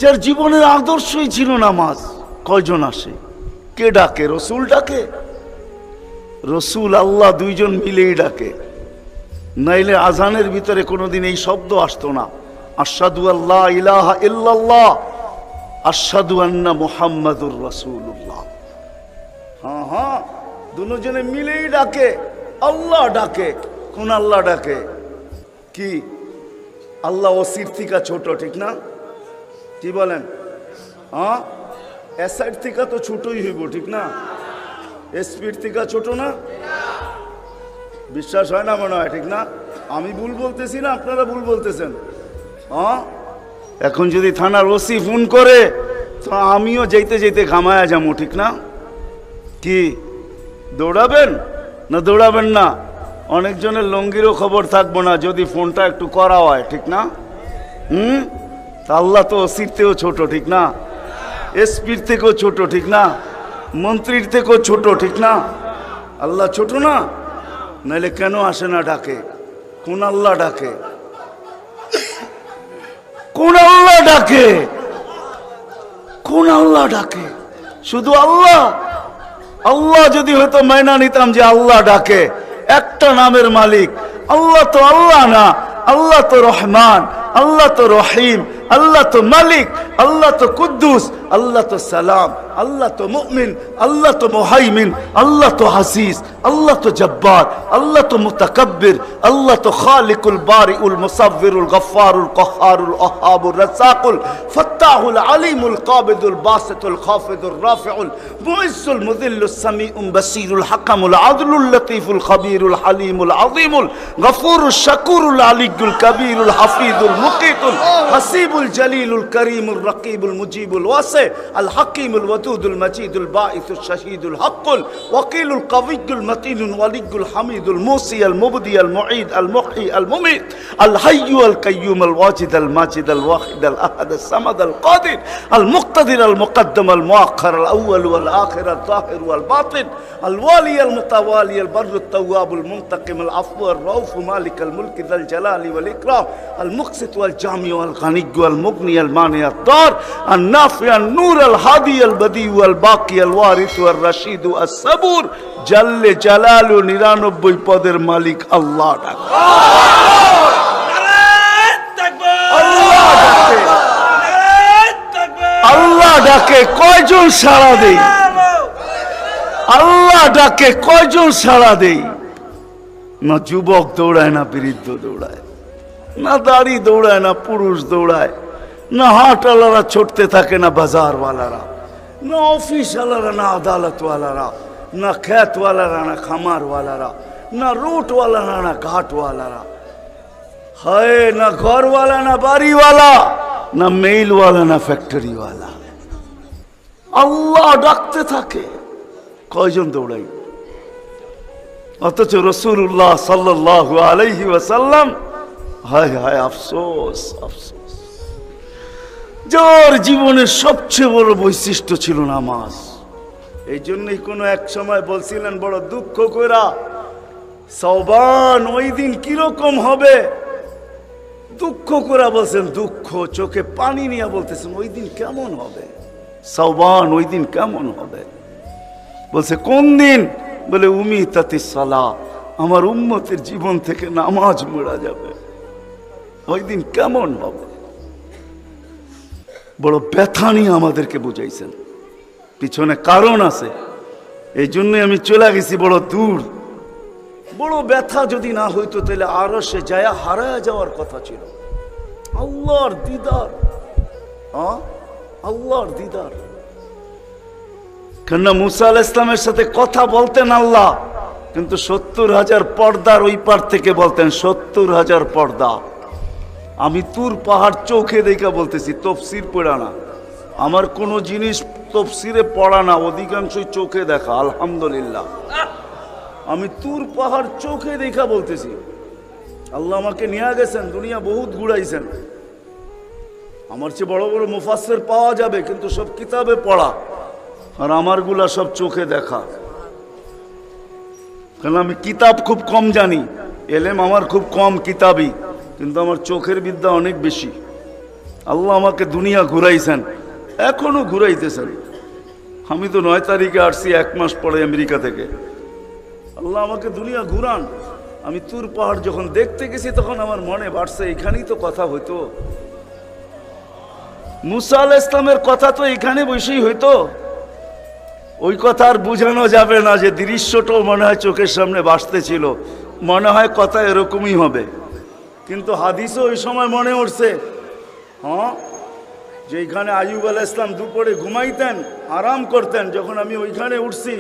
যার জীবনের আদর্শই ছিল নামাজ, কয়জন আসে? কে ডাকে? রসুল ডাকে? রসুল আল্লাহ দুইজন মিলেই ডাকে, নাইলে আজানের ভিতরে কোনোদিন এই শব্দ আসতো না, আশহাদু আল্লা ইলাহা ইল্লাল্লাহ আশহাদু আন্না মুহাম্মাদুর রাসূলুল্লাহ। হ্যাঁ হ্যাঁ, দুজনে মিলেই ডাকে, আল্লাহ ডাকে। কোন আল্লাহ ডাকে? কি আল্লাহ ওসির থেকে ছোট, ঠিক না? কি বলেন? হ্যাঁ, এসআইড থেকে তো ছোটই হইব, ঠিক না? এসপির থেকে ছোট না? বিশ্বাস হয় না মনে হয়, ঠিক না? আমি ভুল বলতেছি না, আপনারা ভুল বলতেছেন। হ্যাঁ, এখন যদি থানার ওসি ফোন করে তো আমিও যেতে যেতে ঘামায়া যাবো, ঠিক না? কি দৌড়াবেন না দৌড়াবেন না? অনেকজনের লঙ্গিরও খবর থাকবো না যদি ফোনটা একটু করা হয়, ঠিক না? তা আল্লাহ তো ওসির থেকেও ছোট, ঠিক না? এসপির থেকেও ছোট, ঠিক না? মন্ত্রীর থেকেও ছোট, ঠিক না? আল্লাহ ছোট না? নাইলে কেন আসে না ডাকে? কোন আল্লাহ ডাকে? কোন আল্লাহ ডাকে? কোন আল্লাহ ডাকে? শুধু আল্লাহ। আল্লাহ যদি হয়তো মাইনা নিতাম যে আল্লাহ ডাকে, একটা নামের মালিক আল্লাহ, তো আল্লাহ না। আল্লাহ তো রহমান, আল্লাহ তো রহিম, আল্লাহ তো মালিক, আল্লাহ তো কুদ্দুস, আল্লাহ তো সালাম, আল্লাহ তো মুমিন, আল্লাহ তো মুহাইমিন, আল্লাহ তো হাসিস, আল্লাহ তো জব্বার, আল্লাহ তো মুতাকাব্বির, আল্লাহ তো খালিকুল বারিউল মুসাব্বিরুল গফফারুল কহ্হারুল ওয়াহ্হাবুর রাজ্জাকুল ফাত্তাহুল আলিমুল কাবিদুল বাসিতুল খাফিদুর রাফিউল মুইজ্জুল মুযিল্লুস সামিউল বাসিরুল হাকামুল আদলুল লতীফুল খবীরুল হালিমুল আযীমুল গফুরুশ শাকুরুল আলিয়্যুল কবীরুল হাফিজুল মুকিতুল হাসিবুল জলিলুল করিমুর রকিবুল মুজিবুল ওয়াসি আল হাকিমুল ওয়াদুদুল মজিদুল বাঈসুশ শাহীদুল হকুল ওয়াকিলুল কওয়িয়্যুল মতিনুল ওয়ালিয়্যুল হামিদুল মুসি আল মুবদি আল মুঈদ আল মুহয়ি আল মুমীত আল হাইয়্যু আল কাইয়্যুম আল ওয়াজিদ আল মাজিদ আল ওয়াহিদ আল আহাদ আল সামাদ আল কাদির আল মুক্তাদির আল মুকদ্দম আল মুআখ্খার আল আউয়াল ওয়াল আখির আল যাহির ওয়াল বাতিন আল ওয়ালি আল মুতাওয়ালি আল বাররু আত তাওয়াবুল মুনতাকিম আল আফু আর রাউফ মালিক আল মুলক যাল জালালি ওয়াল ইকরাম আল মুকসিত ওয়াল জামি ওয়াল গানিয়্যু আল মুগনি আল মানি আত দার আন নাফি আন নূর আল হাদি আল বদি ওয়াল বাকি আল ওয়ারিস ওয়াল রশিদ আস সাবুর জাল্লে জালালু 99 পদের মালিক আল্লাহ ডাকে। আল্লাহ ডাকে কয়জন সাড়া দেই? আল্লাহ ডাকে কয়জন সাড়া দেই? না যুবক দৌড়ায়, না বৃদ্ধ দৌড়ায়, না দাড়ি দৌড়ায়, না পুরুষ দৌড়ায়, না হাটওয়ালারা ছুটতে থাকে, না বাজারওয়ালারা, না অফিসওয়ালারা, না আদালতওয়ালারা, না খেতওয়ালারা, না খামারওয়ালারা, না রুটওয়ালারা, না ঘাটওয়ালারা, হায় না ঘরওয়ালা, না বাড়িওয়ালা, না মেইলওয়ালা, না ফ্যাক্টরিওয়ালা। আল্লাহ ডাকতে থাকে, কয়জন দৌড়াই? অথচ রাসূলুল্লাহ সাল্লাল্লাহু আলাইহি ওয়াসাল্লাম, হায় হায় আফসোস আফসোস, যার জীবনের সবচেয়ে বড় বৈশিষ্ট্য ছিল নামাজ। এই জন্যই কোনো এক সময় বলছিলেন বড় দুঃখ কইরা, শাওবান ওই দিন কিরকম হবে, দুঃখ করে বলছেন, দুঃখ চোখে পানি নিয়ে বলতেছেন ওই দিন কেমন হবে, শাওবান ওই দিন কেমন হবে। বলছে কোন দিন? বলে উমিতাতিস সালাহ, আমার উম্মতের জীবন থেকে নামাজ মুড়া যাবে, ওই দিন কেমন হবে। বড় ব্যথা নিয়ে আমাদেরকে বুঝাইছেন, পিছনে কারণ আছে, এই জন্যই আমি চলে গেছি বড় দূর। বড় ব্যথা যদি না হইতো তাহলে আরো সে যায় হারায় যাওয়ার কথা ছিল। আল্লাহর দিদার, আল্লাহর দিদার। কেননা মুসা আলাইহিস সালামের সাথে কথা বলতেন আল্লাহ, কিন্তু 70,000 পর্দার ওই পার থেকে বলতেন, 70,000 পর্দা। আমি তুর পাহাড় চোখে দেখা বলতেছি, তফসির পড়া না, আমার কোনো জিনিস তফসিরে পড়া না, অধিকাংশই চোখে দেখা। আলহামদুলিল্লাহ, আমি তুর পাহাড় চোখে দেখা বলতেছি। আল্লাহ আমাকে নিয়ে গেছেন, দুনিয়া বহুত ঘুরাইছেন। আমার চেয়ে বড় বড় মুফাসসির পাওয়া যাবে, কিন্তু সব কিতাবে পড়া, আর আমারগুলা সব চোখে দেখা। কারণ আমি কিতাব খুব কম জানি, এলেম আমার খুব কম কিতাবই, কিন্তু আমার চোখের বিদ্যা অনেক বেশি। আল্লাহ আমাকে দুনিয়া ঘুরাইছেন, এখনো ঘুরাইতেছেন। আমি তো 9 তারিখে আসছি, 1 মাস পরে আমেরিকা থেকে। আল্লাহ আমাকে দুনিয়া ঘুরান। আমি তুর পাহাড় যখন দেখতে গেছি তখন আমার মনে বাড়ছে এখানেই তো কথা হইতো, মুসা আলাইহিস সালামের কথা তো এখানে বসেই হইতো। ওই কথা আর বুঝানো যাবে না, যে দৃশ্যটাও মনে হয় চোখের সামনে ভাসতেছিল, মনে হয় কথা এরকমই হবে। কিন্তু হাদিসও ওই সময় মনে উঠছে, যে এইখানে আইয়ুব আলাইহিস সালাম দুপুরে ঘুমাইতেন, আরাম করতেন, যখন আমি ওইখানে উঠছি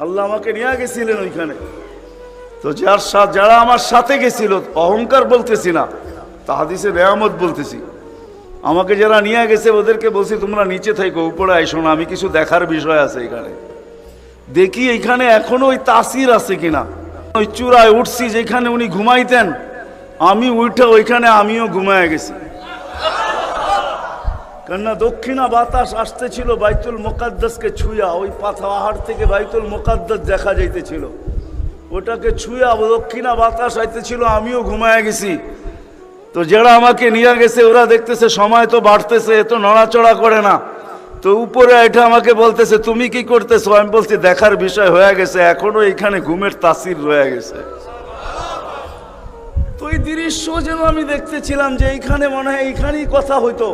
আল্লাহ আমাকে নিয়ে গেছিলেন ওইখানে। তো যারা আমার সাথে গেছিল, অহংকার বলতেছি না, তা হাদিসে নেয়ামত বলতেছি, আমাকে যারা নিয়ে গেছে ওদেরকে বলছি তোমরা নিচে থাকো, উপরে আইসো না, আমি কিছু দেখার বিষয় আছে এখানে। দেখি এইখানে এখনো ওই তাসির আছে কিনা। ওই চূড়ায় উঠছি যেখানে উনি ঘুমাইতেন, আমি উঠে ওইখানে আমিও ঘুমায় গেছি। কেননা দক্ষিণা বাতাস আসতেছিল বাইতুল মুকাদ্দাসকে ছুঁয়া, ওই পাহাড় থেকে বাইতুল মুকাদ্দাস দেখা যাইতেছিল, ওটাকে ছুঁয়া দক্ষিণা বাতাস আইতেছিল। আমিও ঘুমায় গেছি, তো যারা আমাকে নিয়ে গেছে ওরা দেখতেছে সময় তো বাড়তেছে, এত নড়াচড়া করে না, তো উপরে এটা আমাকে বলতেছে তুমি কি করতেছো? আমি বলছি দেখার বিষয় হয়ে গেছে, এখনো এখানে ঘুমের তাসির রয়ে গেছে। তো এই দৃশ্য যেন আমি দেখতেছিলাম যে এইখানে মনে হয় এইখানেই কথা হইতো।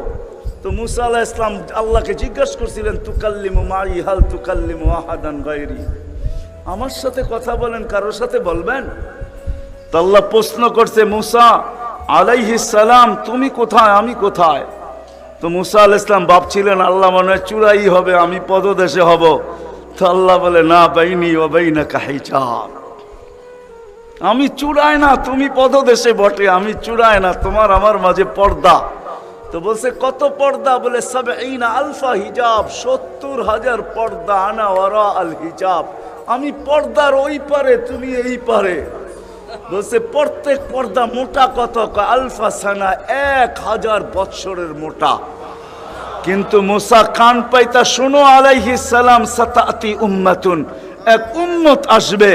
তো মুসা আলাইহিস সালাম আল্লাহকে জিজ্ঞাসা করছিলেন তুকাল্লিমু মাই হাল তুকাল্লিমু আহাদান গায়রি, আমার সাথে কথা বলেন, কারোর সাথে বলবেন? তো আল্লাহ প্রশ্ন করছে মুসা আলাইহিস সালাম তুমি কোথায়, আমি কোথায়? তো মুসা আলাইহিস সালাম ভাবছিলেন আল্লাহ মনে হয় চূড়াই হবে, আমি পদদেশে হব। তো আল্লাহ বলে না, বাইনি ওয়া বাইনাকা হিজাব, আমি চূড়ায় না, তুমি পদদেশে বটে, আমি চূড়ায় না, তোমার আমার মাঝে পর্দা। তো বলছে কত পর্দা? বলে ৭০ আলফা হিজাব, ৭০,০০০ পর্দা, আনা ওয়ারা আল হিজাব, আমি পর্দার ওই পারে, তুমি এই পারে। বলছে প্রত্যেক পর্দা মোটা কত? আলফা সানা, ১,০০০ বৎসরের মোটা। কিন্তু মুসা কান পাইতা শোনো আলাইহিস সালাম, সাতাতি উম্মাতুন, এক উম্মত আসবে,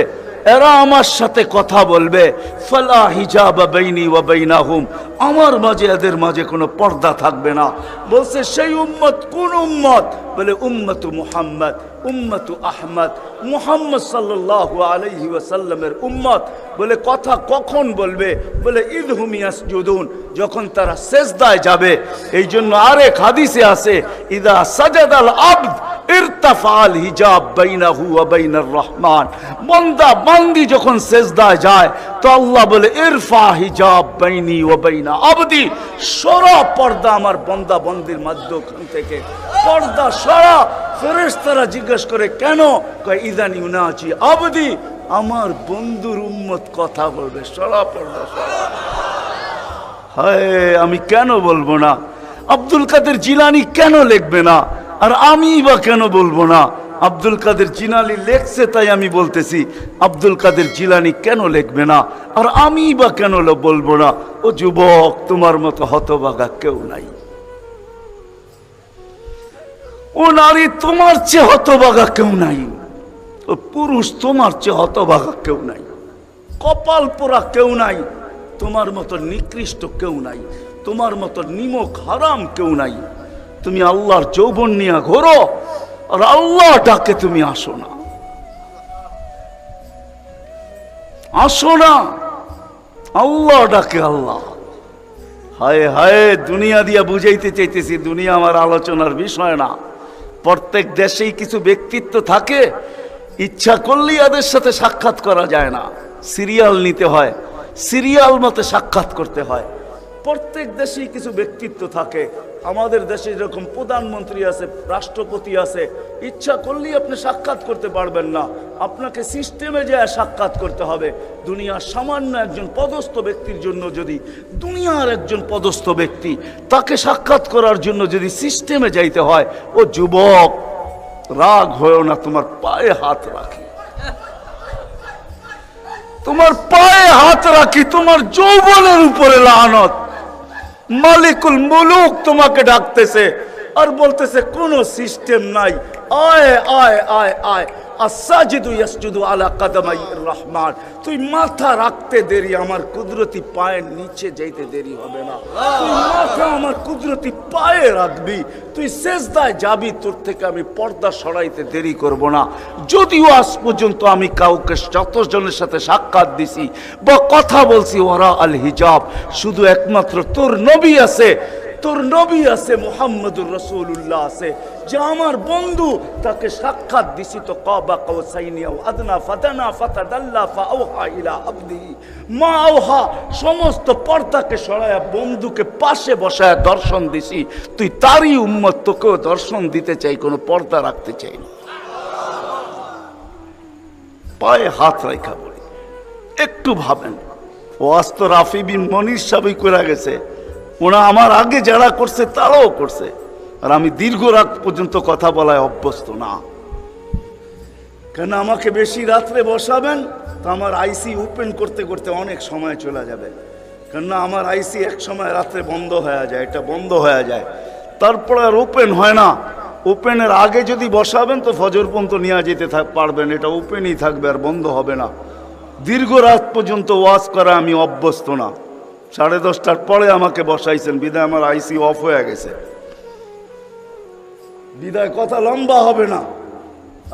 এরা আমার সাথে কথা বলবে, ফালা হিজাব বাইনি ওয়া বাইনাহুম, আমার মাঝে এদের মাঝে কোনো পর্দা থাকবে না। বলছে সেই উম্মত কোন উম্মত? বলে উম্মতু মুহাম্মদ, উম্মতু আহমদ, মুহাম্মদ সাল্লাল্লাহু আলাইহি ওয়াসাল্লামের উম্মত। বলে কথা কখন বলবে? বলে ইদহুম ইয়াসজুদুন, যখন তারা সেজদায় যাবে। এই জন্য আরেক হাদিসে আছে ইদা সাজাদাল আবদ ইরতাফাল হিজাব বাইনাহু ওয়া বাইনার রহমান, বান্দা বান্দি যখন সেজদায় যায় তো আল্লাহ বলে ইরফা হিজাব বাইনি ওয়া বাইনা আবদি, সরা পর্দা আমার বান্দা বান্দির মাঝখান থেকে পর্দা সরা। ফেরেশতারা জিজ্ঞেস করে কেন? কয় ইদান ইউনাজি আবদি, আমার বন্ধুর উম্মত কথা বলবে, সরা পর্দা সরা। হায়, আমি কেন বলবো না? আব্দুল কাদের জিলানী কেন লিখবে না? আর আমি বা কেন বলবো না? আব্দুল কাদের জিলানী লেখছে তাই আমি বলতেছি, আব্দুল কাদের জিলানী কেন লিখবে না? আর আমি বা কেন বলবো না? ও যুবক, তোমার মতো হতভাগা কেউ নাই। ও নারী, তোমার চেয়ে হতভাগা কেউ নাই। ও পুরুষ, তোমার চেয়ে হতভাগা কেউ নাই। কপাল পোড়া কেউ নাই, তোমার মতো নিকৃষ্ট কেউ নাই, তোমার মতো নিমক হারাম কেউ নাই। তুমি আল্লাহর যৌবন নিয়ে ঘোরো, আর আল্লাহ ডাকে তুমি আসো না, আসো না, আল্লাহ ডাকে আল্লাহ। হায় হায়, দুনিয়া দিয়া বুঝাইতে চাইতেছি, দুনিয়া আমার আলোচনার বিষয় না। প্রত্যেক দেশেই কিছু ব্যক্তিত্ব থাকে, ইচ্ছা করলেই এদের সাথে সাক্ষাৎ করা যায় না, সিরিয়াল নিতে হয়, সিরিয়াল মতে সাক্ষাৎ করতে হয়। প্রত্যেক দেশেই কিছু ব্যক্তিত্ব থাকে। আমাদের দেশে যেরকম প্রধানমন্ত্রী আছে, রাষ্ট্রপতি আছে, ইচ্ছা করলেই আপনি সাক্ষাৎ করতে পারবেন না, আপনাকে সিস্টেমে যায় সাক্ষাৎ করতে হবে। দুনিয়ার সামান্য একজন পদস্থ ব্যক্তির জন্য যদি, দুনিয়ার একজন পদস্থ ব্যক্তি, তাকে সাক্ষাৎ করার জন্য যদি সিস্টেমে যাইতে হয়, ও যুবক রাগ হয়েও না, তোমার পায়ে হাত রাখি, তোমার পায়ে হাত রাখি, তোমার যৌবনের উপরে লানত। মালিকুল মুলুক তোমাকে ডাকতেছে আর বলতেছে কোনো সিস্টেম নাই, আয় আয় আয় আয়, আসাজিদু ইয়াসজুদু আলা কাদামাইর রহমান, তুই মাথা রাখতে দেরি, আমার কুদরতি পায়ের নিচে যাইতে দেরি হবে না। তুই মাথা আমার কুদরতি পায়ে রাখবি, তুই সেজদায় যাবি, তোর থেকে আমি পর্দা সরাইতে দেরি করব না। যদিও আজ পর্যন্ত আমি কাউকে যতজনের সাথে সাক্ষাৎ দিছি বা কথা বলছি ওরা আল হিজাব, শুধু একমাত্র তোর নবী আছে, তোর নবী আছে, মুহাম্মদুর রাসূলুল্লাহ আছে, যে আমার বন্ধু, তাকে সাক্ষাৎ দিছি তো কাবা কাউসাইনি আও আদনা ফাতানা ফাতাদাল্লা ফাআওহা ইলা আবদিহি মা আওহা, সমস্ত পর্দাকে সরায়া বন্ধুকে পাশে বসায় দর্শন দিছি। তুই তারই উম্মত, তোকেও দর্শন দিতে চাই, কোনো পর্দা রাখতে চাই না। পায়ে হাত রাখা বলি, একটু ভাবেন। ওয়াজ তো রাফি বিন মনির সাহেবই করে গেছে, ওরা আমার আগে যারা করছে তারাও করছে, আর আমি দীর্ঘ রাত পর্যন্ত কথা বলায় অভ্যস্ত না। কেন আমাকে বেশি রাত্রে বসাবেন তো আমার আইসি ওপেন করতে করতে অনেক সময় চলে যাবে, কেননা আমার আইসি এক সময় রাত্রে বন্ধ হয়ে যায়, এটা বন্ধ হয়ে যায়। তারপরে আর ওপেন হয় না। ওপেনের আগে যদি বসাবেন তো ফজর পর্যন্ত নিয়ে যেতে পারবেন, এটা ওপেনই থাকবে আর বন্ধ হবে না। দীর্ঘ রাত পর্যন্ত ওয়াজ করা আমি অভ্যস্ত না। 10:30টার পরে আমাকে বসাইছেন, বিদায় আমার আইসি অফ হয়ে গেছে, বিদায় কথা লম্বা হবে না।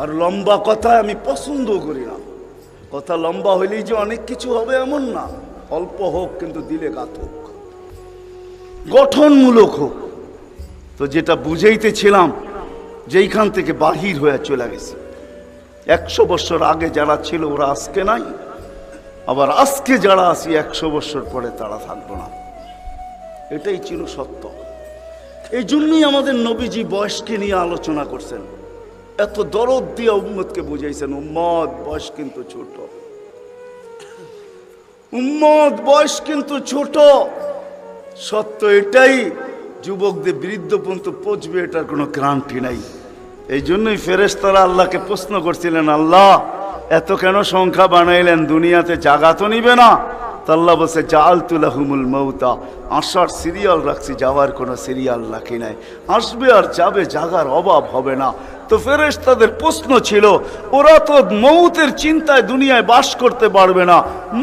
আর লম্বা কথা আমি পছন্দ করি না। কথা লম্বা হইলেই যে অনেক কিছু হবে এমন না, অল্প হোক কিন্তু দিলে গাত হোক, গঠনমূলক হোক। তো যেটা বুঝাইতেছিলাম, যেইখান থেকে বাহির হয়ে চলে গেছে। 100 বছর আগে যারা ছিল ওরা আজকে নাই, আবার আজকে যারা আছি 100 বছর পরে তারা থাকবো না। এটাই ছিল সত্য। এই জন্যই আমাদের নবীজি বয়সকে নিয়ে আলোচনা করছেন, এত দরদ দিয়ে উম্মতকে বুঝাইছেন, উম্মত বয়স কিন্তু ছোট, উম্মত বয়স কিন্তু ছোট। সত্য এটাই, যুবকদের বৃদ্ধ পর্যন্ত পৌঁছবে এটার কোনো গ্যারান্টি নাই। এই জন্যই ফেরেশতারা আল্লাহকে প্রশ্ন করছিলেন, আল্লাহ এত কেন সংখ্যা বানাইলেন, দুনিয়াতে জাগা তো নিবে না? তো আল্লাহ বলছে, জাআলতু লাহুমুল মাউতা, আসার সিরিয়াল রাখছি, যাওয়ার কোনো সিরিয়াল রাখি নাই। আসবে আর যাবে, জাগার অভাব হবে না। তো ফেরেশতাদের প্রশ্ন ছিল, ওরা তো মৌতের চিন্তায় দুনিয়ায় বাস করতে পারবে না,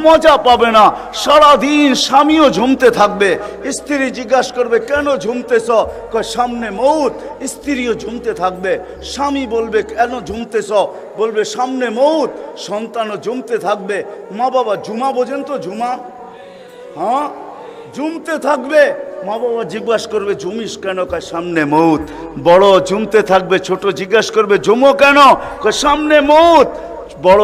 মজা পাবে না, সারাদিন স্বামীও ঝুমতে থাকবে। স্ত্রী জিজ্ঞাসা করবে, কেন ঝুমতেছ? কয় সামনে মৌত। স্ত্রীও ঝুমতে থাকবে, স্বামী বলবে কেন ঝুমতেছ? বলবে সামনে মৌত। সন্তানও ঝুমতে থাকবে। মা বাবা জুমা বোঝেন তো? জুমা, হ্যাঁ, ঝুমতে থাকবে। মা বাবা জিজ্ঞাসা করবে, ঝুমিস কেন? কয় সামনে মৌত। বড় ঝুমতে থাকবে, ছোট জিজ্ঞাসা করবে, ঝুমো কেন? কয় সামনে মৌত। বড়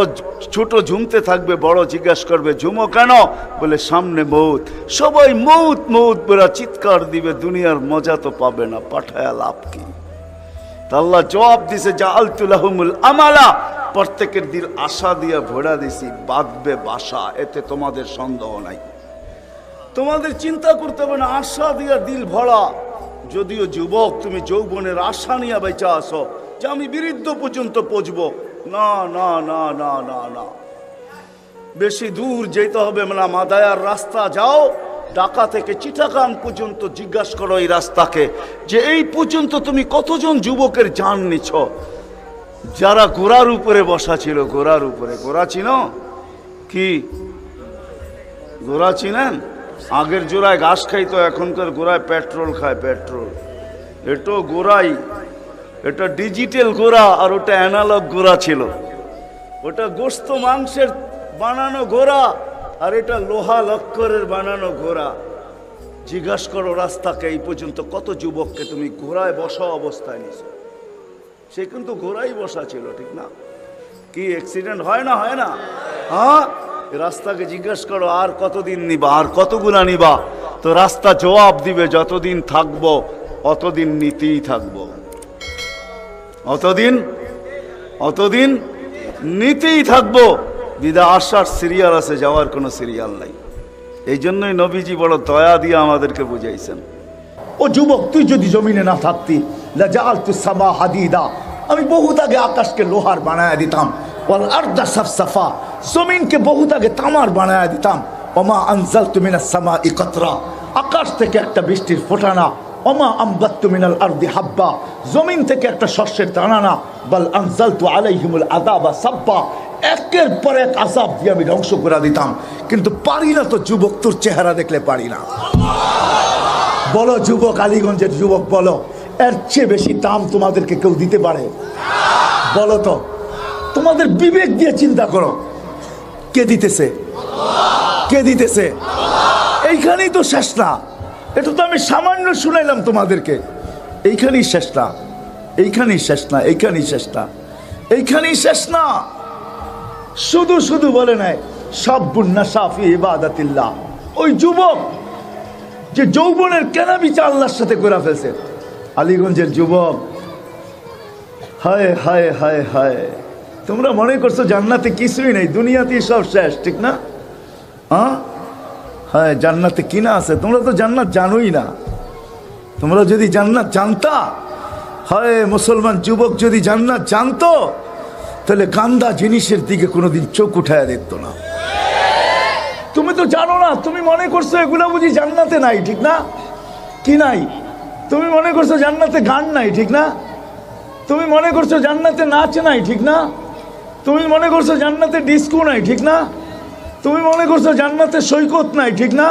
ছোট ঝুমতে থাকবে, বড় জিজ্ঞাসা করবে, ঝুমো কেন? বলে সামনে মৌত। সবাই মৌত মৌত বলে চিৎকার দিবে, দুনিয়ার মজা তো পাবে না, পাঠায়া লাভ কি? আল্লাহ জবাব দিছে, জাআলতু লাহুমুল আমালা, প্রত্যেকের দিল আশা দিয়ে ভরা দিছি, বাঁধবে বাসা, এতে তোমাদের সন্দেহ নাই। তোমাদের চিন্তা করতে হবে না, আশা দিয়া দিল ভরা। যদিও যুবক, তুমি যৌবনের আশা নিয়ে বেঁচে আসো যে আমি বৃদ্ধ পর্যন্ত পৌঁছবো, না না না না না না, বেশি দূর যেতে হবে না। মাদায়ার রাস্তা যাও, ঢাকা থেকে চিটাগাং পর্যন্ত জিজ্ঞাসা করো এই রাস্তাকে, যে এই পর্যন্ত তুমি কতজন যুবকের জান নিছ? যারা ঘোড়ার উপরে বসা ছিল, ঘোড়ার উপরে, ঘোড়া চিনো কি? ঘোড়া চিনেন? আগের জোড়ায় ঘাস খাইতো, এখনকার গোড়ায় পেট্রোল খায়, পেট্রোল। এটাও গোড়াই, এটা ডিজিটাল গোড়া, আর ওটা অ্যানালগ গোড়া ছিল। ওটা গোস্ত মাংসের বানানো ঘোড়া, আর এটা লোহা লক্করের বানানো ঘোড়া। জিজ্ঞাসা করো রাস্তাকে, এই পর্যন্ত কত যুবককে তুমি ঘোড়ায় বসা অবস্থায় নিছো? সে কিন্তু ঘোড়াই বসা ছিল, ঠিক না? কি অ্যাক্সিডেন্ট হয় না? হয় না? হ্যাঁ, রাস্তাকে জিজ্ঞাসা করো আর কতদিন নিবা, আর কতগুলা নিবা? তো রাস্তা জবাব দিবে, যতদিন থাকবো অতদিন নিতেই থাকবো, অতদিন নিতেই থাকবো। বিদা আসার সিরিয়াল আছে, যাওয়ার কোনো সিরিয়াল নাই। এই জন্যই নবীজি বড় দয়া দিয়ে আমাদেরকে বুঝাইছেন, ও যুবক, তুই যদি জমিনে না থাকতি, লাজাআলতু সামা হাদিদা, আমি বহুত আগে আকাশকে লোহার বানায় দিতাম, ওয়াল আরদা সাফসাফা, জমিনকে বহুত আগে তামার বানায় দিতাম, ওমা আনজালতু মিনাস সামাই কাতরা, আকাশ থেকে একটা বৃষ্টির ফোঁটা না, ওমা আমবাততু মিনাল আরদি হাব্বা, জমিন থেকে একটা শস্যের দানা না, বাল আনজালতু আলাইহিমুল আযাবা সাব্বা, একের পর এক আযাব দিয়ে আমি ধ্বংস করে দিতাম। কিন্তু পারি না তো যুবক, তোর চেহারা দেখলে পারি না। বলো যুবক, আলীগঞ্জের যুবক বলো, এর চেয়ে বেশি দাম তোমাদেরকে কেউ দিতে পারে? বলো তো, তোমাদের বিবেক দিয়ে চিন্তা করো, কে দিতেছে? কে দিতেছে? এইখানেই তো শেষ না। এটা তো আমি সামান্য শুনাইলাম তোমাদেরকে, এইখানেই শেষ না, এইখানেই শেষ না, এইখানেই শেষ না, এইখানেই শেষ না। শুধু শুধু বলে নাই সাব্বুন নাশা ফি ইবাদাতিল্লাহ, ওই যুবক যে যৌবনের কেনাবেচা আল্লাহর সাথে করে ফেলছে। আলীগঞ্জের যুবক, হায় হায় হায় হায়, তোমরা মনে করছো জান্নাতে কিছুই নেই, দুনিয়াতেই সব শেষ, ঠিক না? হ্যাঁ, জান্নাতে কিনা আছে? তোমরা তো জান্নাত জানোই না। তোমরা যদি জান্নাত জানতা, হয় মুসলমান যুবক যদি জান্নাত জানতো, তাহলে গান্দা জিনিসের দিকে কোনোদিন চোখ উঠায় দেখতো না। তুমি তো জানো না, তুমি মনে করছো এগুলা বুঝি জান্নাতে নাই, ঠিক না? কি নাই? তুমি মনে করছো জান্নাতে গান নাই, ঠিক না? তুমি মনে করছো জান্নাতে নাচ নাই, ঠিক না? তুমি মনে করছো জান্নাতে ডিস্কো নাই, ঠিক না? তুমি মনে করছো জান্নাতে সৈকত নাই, ঠিক না?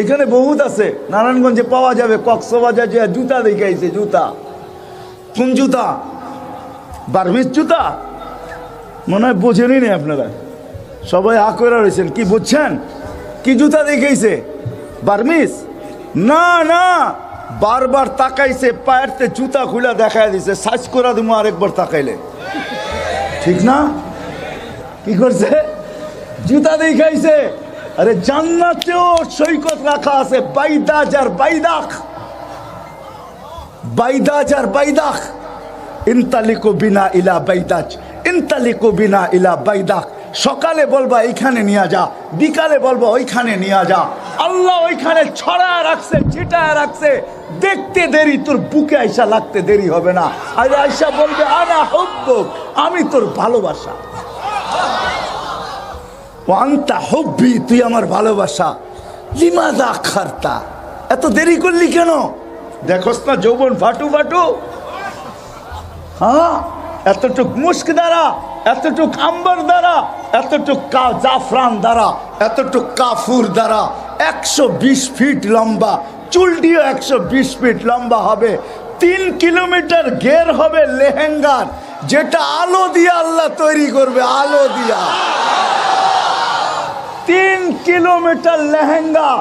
এখানে বহুত আছে, নারায়ণগঞ্জে পাওয়া যাবে। কক্সবাজার যে জুতা দেখাইছে, জুতা কোন জুতা? বার্মিস জুতা মনে হয় বোঝেনই নেই আপনারা, সবাই হা করে রয়েছেন। কি বুঝছেন? কি জুতা দেখাইছে? বার্মিস না, না, বারবার তাকাইছে, পায়েরতে জুতা খুলে দেখাই দিছে, সাইজ করা দিমু আরেকবার তাকাইলে, ঠিক না? কি করছে? জুতা দেখাইছে। আরে জান্নাতেও সৈকত রাখা আছে, বাইদাজ আর বাইদাখ, বাইদাজ আর বাইদাখ। ইনতালিকু বিনা ইলা বাইদাজ, ইনতালিকু বিনা ইলা বাইদাখ। সকালে বলবা এইখানে নিয়ে যা, বিকালে বলবা ওইখানে নিয়ে যা। আল্লাহ ওইখানে ছড়ায় রাখছে, ছিটায় রাখছে। দেখতে দেরি, তোর বুকে আইসা লাগতে দেরি হবে না। আর আইসা বলবে আনা হুব্বুক, আমি তোর ভালোবাসা। ওয়ান্তা হুব্বি, তুই আমার ভালোবাসা। লিমাযা আখারতা, এত দেরি করলি কেন? দেখোস না যৌবন ফাটু ফাটু। হ্যাঁ, এতটুক মুস্ক দ্বারা, এতটুক আম্বার দ্বারা, এতটুক জাফরান দ্বারা, এতটুক কাফুর দ্বারা 120 ফিট লম্বা, চুলটিও 120 ফিট লম্বা হবে। 3 কিলোমিটার ঘের হবে লেহেঙ্গার, যেটা আলো দিয়া আল্লাহ তৈরি করবে, আলো দিয়া। 3 কিলোমিটার লেহেঙ্গা।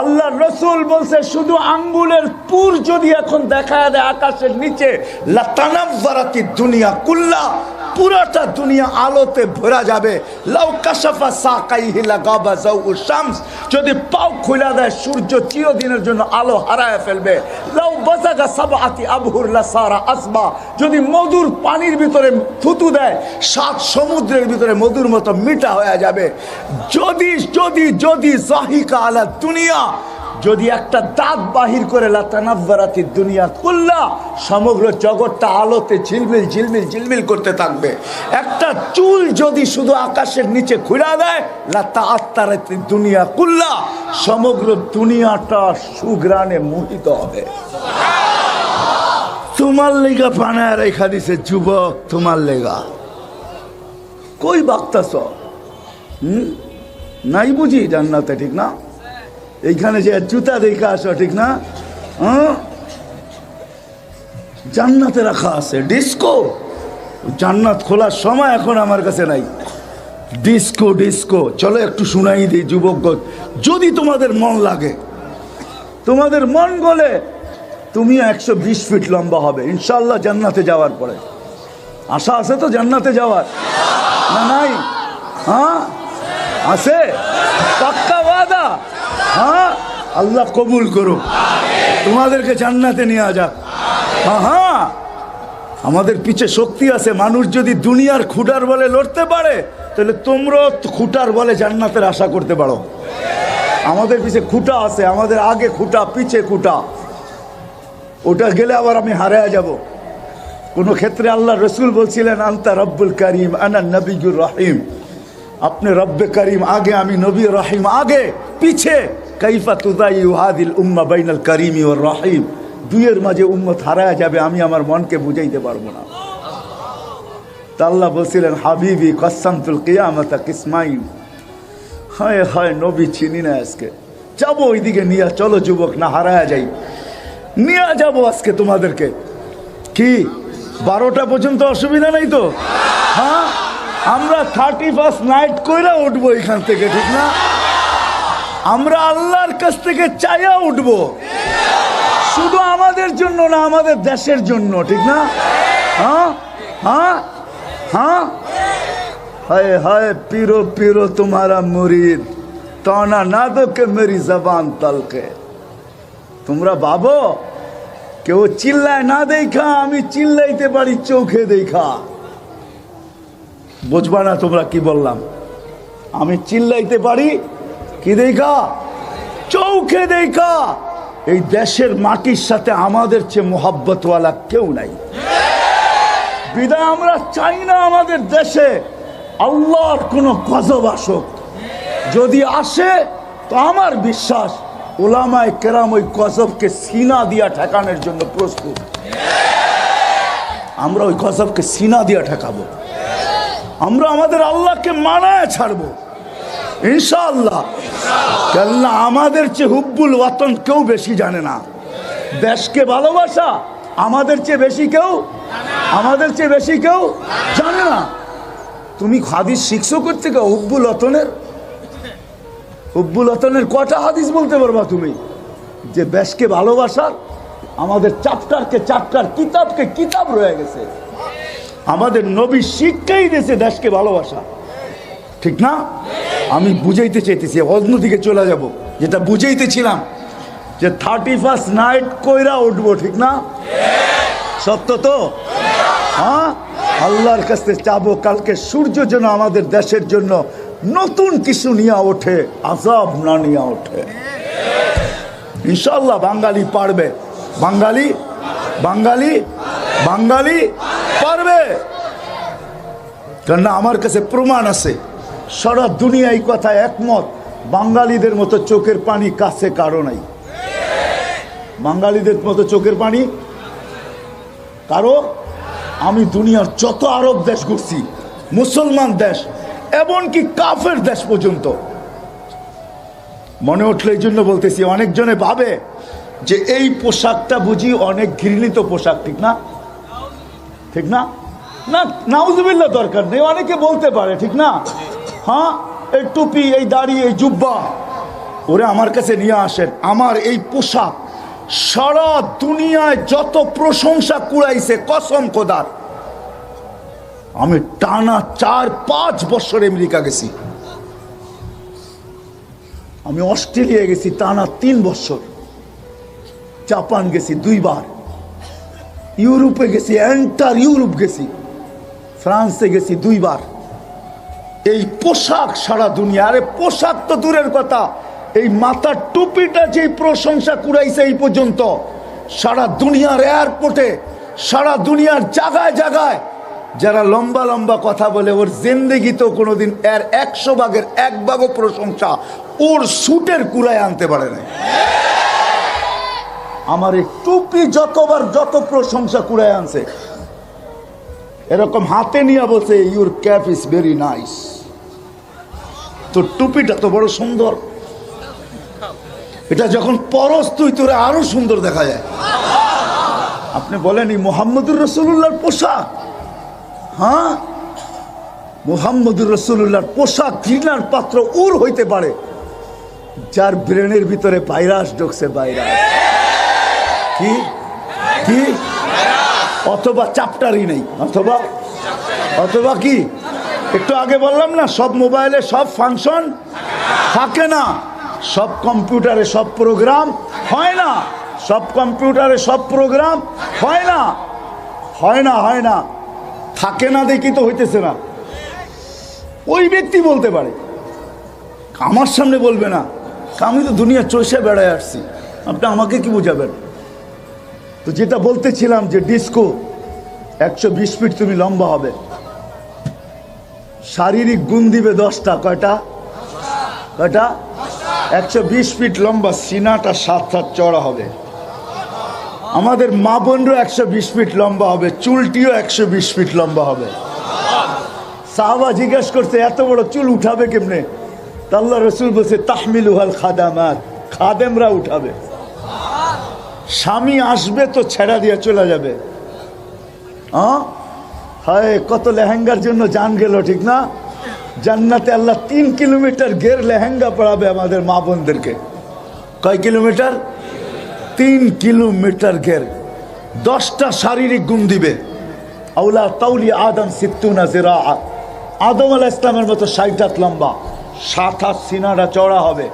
আল্লাহ রসুল বলছে শুধু আঙ্গুলের পুর যদি এখন দেখা দেয় আকাশের নিচে, লাতানাব্বারাতি দুনিয়া কুল্লা, পুরাটা দুনিয়া আলোতে ভরা যাবে। লাউ কাশাফা সাকাইহি লাগাবা যাউ শামস, যদি পাও খুলে দেয় সূর্য চিরদিনের জন্য আলো হারায় ফেলবে। লাউ বাজাগা সাবআতি আবহুর লাসারা আসবা, যদি মধুর পানির ভিতরে থুতু দেয় 7 সমুদ্রের ভিতরে মধুর মতো মিঠা হয়ে যাবে। যদি যদি যদি জাহিকা আলা দুনিয়া, যদি একটা দাঁত বাহির করে লাতানাব্বারাতি দুনিয়া কুল্লা, সমগ্র জগৎটা আলোতে ঝিলমিল ঝিলমিল ঝিলমিল করতে থাকবে। একটা চুল যদি শুধু আকাশের নিচে খুলে দেয়, লাতাআত্তারাতি দুনিয়া কুল্লা, সমগ্র দুনিয়াটা সুঘ্রাণে মোহিত হবে। তোমার লেগা বানায় রেখা দিছে যুবক, তোমার লেগা। কই বাগতাছ? নাই বুঝি জান্নাতে, ঠিক না? এইখানে যে জুতা দেখে আসো, ঠিক না? জান্নাতে রাখা আছে ডিস্কো। জান্নাত খোলার সময় এখন আমার কাছে নাই। ডিস্কো ডিস্কো, চলো একটু শুনাই দিই যুবকগণ। যদি তোমাদের মন লাগে, তোমাদের মন গলে, তুমি 120 ফিট লম্বা হবে ইনশাল্লাহ জান্নাতে যাওয়ার পরে। আশা আছে তো জান্নাতে যাওয়ার? না নাই? হ্যাঁ আছে, পাক্কা ওয়াদা। হ্যাঁ, আল্লাহ কবুল করুক, তোমাদেরকে জান্নাতে নিয়ে যাক। হ্যাঁ, আমাদের পিছে শক্তি আছে। মানুষ যদি দুনিয়ার খুঁটার বলে লড়তে পারে, তাহলে তোমরাও খুঁটার বলে জান্নাতের আশা করতে পারো। আমাদের পিছে খুঁটা আছে, আমাদের আগে খুঁটা, পিছে খুঁটা। ওটা গেলে আবার আমি হারায়া যাব। কোন ক্ষেত্রে আল্লাহ রসুল বলছিলেন আনতা রব্বুল করিম আনা নবিয়ুর রহিম, আপনি রব্বে করিম আগে, আমি নবী রহিম আগে, পিছে। কাইফা তুদাইউ হাদিল উম্মাহ বাইনাল করিমি ওয়ার রহিম, দুইয়ের মাঝে উম্মত হারায়া যাবে, আমি আমার মনকে বুঝাইতে পারবো না। তা আল্লাহ বলছিলেন হাবিবি কসামতুল কিয়ামাতা কিসমাইন। হায় হায়, নবী চিনি না আজকে। যাবো ওইদিকে নিয়ে, চলো যুবক, না হারায়া যাই, নিয়ে যাবো আজকে তোমাদেরকে। কি 12টা পর্যন্ত অসুবিধা নাই তো? হ্যাঁ, আমরা 31st নাইট কইরা উঠবো এখান থেকে, ঠিক না? আমরা আল্লাহর কাছ থেকে চাইয়া উঠবো, শুধু আমাদের জন্য না, আমাদের দেশের জন্য, ঠিক না? হ্যাঁ হ্যাঁ হ্যাঁ। হায় হায় পীরো পীরো তোমারা মুরিদ, তানা না দো কে মেরি জবান তলকে। তোমরা ভাবো কেউ চিল্লায় না দেখা, আমি চিল্লাইতে পারি চোখে দেখা। বুঝবা না তোমরা কি বললাম? আমি চিল্লাইতে পারি কি দেখা? চোখে দেখা। এই দেশের মাটির সাথে আমাদের চেয়ে মোহাব্বতওয়ালা কেউ নাই। বিদায় আমরা চাই না আমাদের দেশে আল্লাহর কোন গজব আসুক। যদি আসে তো আমার বিশ্বাস ওলামায়ে কেরাম ওই গজবকে সিনা দিয়া ঠেকানোর জন্য প্রস্তুত। আমরা ওই গজবকে সিনা দিয়া ঠেকাবো। আমরা আমাদের আল্লাহকে মানায় ছাড়বো ইনশাআল্লাহ। কেননা আমাদের চেয়ে হুব্বুল ওয়াতন কেউ বেশি জানে না। দেশকে ভালোবাসা আমাদের চেয়ে বেশি কেউ জানে না। তুমি হাদিস শিখছো করতে গো হুব্বুল ওয়াতনের কটা হাদিস বলতে পারবা তুমি? যে দেশকে ভালোবাসার আমাদের চ্যাপ্টারকে চ্যাপ্টার, কিতাবকে কিতাব রয়ে গেছে। আমাদের নবী শিক্ষাই দিয়েছে দেশকে ভালোবাসা, ঠিক না? আমি বুঝাইতে চাইতেছি, অন্যদিকে চলে যাব। যেটা বুঝাইতেছিলাম যে 31st নাইট কইরা উঠবো, ঠিক না? সত্য তো? হ্যাঁ, আল্লাহর কাছে চাবো কালকে সূর্য যেন আমাদের দেশের জন্য নতুন কিছু নিয়ে ওঠে, আযাব না নিয়ে ওঠে। ইনশাআল্লাহ বাঙালি পারবে, বাঙালি পারবে। কেননা আমার কাছে প্রমাণ আছে, সারা দুনিয়া এই কথায় একমত, বাঙালিদের মতো চোখের পানি কাছে কারো নাই। বাঙালিদের মতো চোখের পানি কারো। আমি দুনিয়ার যত আরব দেশ ঘুরছি, মুসলমান দেশ, এমনকি কাফের দেশ পর্যন্ত, মনে উঠলে এই জন্য বলতেছি, অনেকজনে ভাবে যে এই পোশাকটা বুঝি অনেক ঘৃণিত পোশাক, ঠিক না? না, নাউজুবিল্লাহ দরকার নেই, অনেকে বলতে পারে, ঠিক না? হ্যাঁ, এই টুপি, এই দাড়ি, এই জুব্বা, ওরে আমার কাছে নিয়ে আসেন। আমার এই পোশাক সারা দুনিয়ায় যত প্রশংসা কুড়াইছে, কসম খোদার। আমি টানা 4-5 বছর আমেরিকা গেছি, আমি অস্ট্রেলিয়া গেছি টানা 3 বছর, জাপান গেছি 2 বার, ইউরোপে গেছি, এন্টার ইউরোপ গেছি, ফ্রান্সে গেছি 2 বার। এই পোশাক সারা দুনিয়া, আরে পোশাক তো দূরের কথা, এই মাথার টুপিটা যে প্রশংসা কুড়াইছে এই পর্যন্ত, সারা দুনিয়ার এয়ারপোর্টে, সারা দুনিয়ার জায়গায় জায়গায় যারা লম্বা লম্বা কথা বলে, ওর জিন্দেগিতেও কোনোদিন এর 100 ভাগের 1 ভাগও প্রশংসা ওর সুটের কুড়ায় আনতে পারে না। আমার এই টুপি যত প্রশংসা কুড়ায় আনছে, এরকম হাতে নিয়ে বলছে, your cap is very nice. তো টুপিটা তো বড় সুন্দর, এটা যখন পরশ তুই তোরে আরো সুন্দর দেখা যায়। আপনি বলেন এই মুহাম্মদুর রাসূলুল্লাহর পোশাক, হ্যাঁ, মুহাম্মদুর রাসূলুল্লাহর পোশাক ঘৃণার পাত্র ওর হইতে পারে যার ব্রেনের ভিতরে ভাইরাস ঢুকছে, ভাইরাস কি অথবা চ্যাপ্টারই নেই, অথবা কি, একটু আগে বললাম না, সব মোবাইলে সব ফাংশন থাকে না, সব কম্পিউটারে সব প্রোগ্রাম হয় না, সব কম্পিউটারে সব প্রোগ্রাম হয় না, থাকে না দেখি তো হইতেছে না। ওই ব্যক্তি বলতে পারে, আমার সামনে বলবে না, আমি তো দুনিয়া চষে বেড়ায় আসছি, আপনি আমাকে কি বুঝাবেন? তো যেটা বলতেছিলাম যে ডিস্কো 120 ফিট তুমি লম্বা হবে, শারীরিক গুণ দিবে 10টা, কয়টা 120 ফিট লম্বা, সিনাটা 7 হাত চড়া হবে। আমাদের মা বোনরা 120 ফিট লম্বা হবে, চুলটিও 120 ফিট লম্বা হবে। সাহাবা জিজ্ঞেস করছে এত বড় চুল উঠাবে কেমনে? আল্লাহ রসুল বলছে তাহমিলুহাল খাদামাত, খাদেমরা উঠাবে। স্বামী আসবে তো ছেড়া দিয়ে চলে যাবে। হায়, কত লেহেঙ্গার জন্য জান গেল, ঠিক না? জান্নাতে আল্লাহ 3 কিলোমিটার ঘের লেহেঙ্গা পরাবে আমাদের মা বোনদেরকে। কয় কিলোমিটার? 3 কিলোমিটার ঘের, 10টা শারীরিক গুণ দিবে। আউলা তাউলি আদম 60 জিরা, আদম আলাইহিস সালামের মতো 60 হাত লম্বা, 7 হাত সিনাটা চড়া হবে।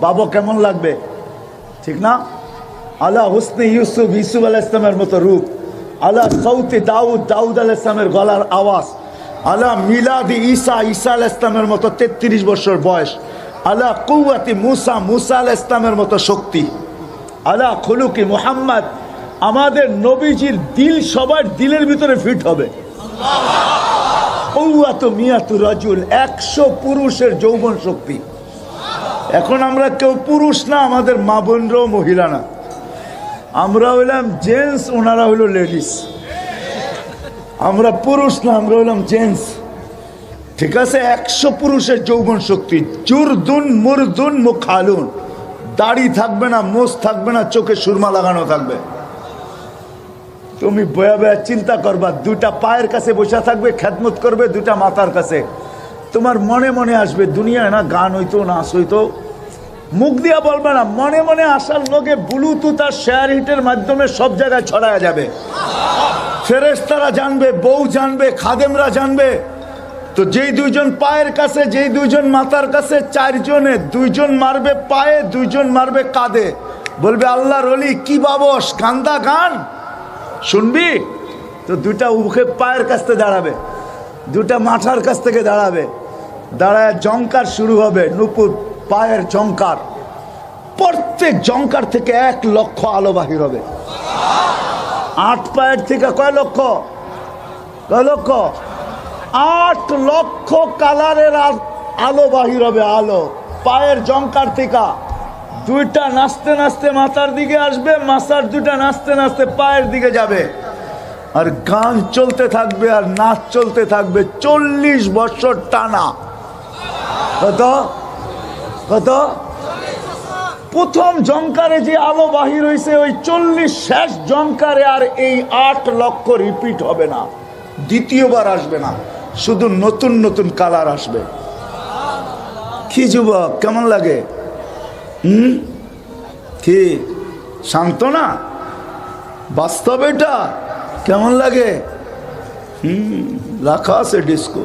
বাবা কেমন লাগবে, ঠিক না? আলা হুসনে ইউসুফ আলাইহিস সালামের মতো রূপ, আলা সাউতে দাউদ আলাইহিস সালামের গলার আওয়াজ, আলা মিলাদি ঈসা আলাইহিস সালামের মতো 33 বছর বয়স, আলা কুওয়াতি মুসা আলাইহিস সালামের মতো শক্তি, আলা খুলুকি মুহাম্মদ, আমাদের নবীজির দিল সবার দিলের ভিতরে ফিট হবে। কুওয়াতু মিয়াতু রাজুল, 100 পুরুষের যৌবন শক্তি। এখন আমরা কেউ পুরুষ না, আমাদের মা বোনরাও মহিলা না, আমরা হইলাম জেন্টস, ওনারা হইল লেডিস। আমরা পুরুষ না, আমরা হইলাম জেন্টস। ঠিক আছে, 100 পুরুষের যৌবন শক্তি, জুরদুন মুরদুন মুখালুন, দাড়ি থাকবে না, মোষ থাকবে না, চোখে সুরমা লাগানো থাকবে। তুমি বয়া বয়া চিন্তা করবা, দুটা পায়ের কাছে বসে থাকবে, খেদমত করবে দুটা মাথার কাছে। তোমার মনে মনে আসবে, দুনিয়ায় না গান হইতো, নাচ হইতো, মুখ দিয়া বলবে না, মনে মনে আসার লোকে ব্লুটুথ আর শেয়ার হিটের মাধ্যমে সব জায়গায় ছড়ায় যাবে। ফেরেশতারা জানবে, বউ জানবে, খাদেমরা জানবে। তো যেই দুইজন পায়ের কাছে, যেই দুইজন মাথার কাছে, 4 জনে 2 জন মারবে পায়ে, 2 জন মারবে কাঁধে। বলবে আল্লাহর ওলি কি বাবস, কান্দা গান শুনবি? তো দুটা উখে পায়ের কাছ থেকে দাঁড়াবে, দুটা মাথার কাছ থেকে দাঁড়াবে, দাঁড়ায় জংকার শুরু হবে, নুপুর পায়ের জংকার। প্রত্যেক জংকার থেকে 1 লক্ষ আলো বাহির হবে। 8 পায়ের থেকে কয় লক্ষ? কয় লক্ষ? 8 লক্ষ কালারের আলো বাহির হবে। আলো পায়ের জংকার থেকে। দুইটা নাচতে নাচতে মাথার দিকে আসবে, মাথার দুটা নাচতে নাচতে পায়ের দিকে যাবে। আর গান চলতে থাকবে আর নাচ চলতে থাকবে 40 বছর টানা। কত কত? প্রথম জংকারে যে আলো বাহির হয়েছে, ওই 40 শেষ জংকারে আর এই 8 লক্ষ রিপিট হবে না, দ্বিতীয়বার আসবে না, শুধু নতুন নতুন কালার আসবে। কি যুবক, কেমন লাগে? কি শান্ত না? বাস্তব এটা কেমন লাগে? রাখা আছে ডিস্কো।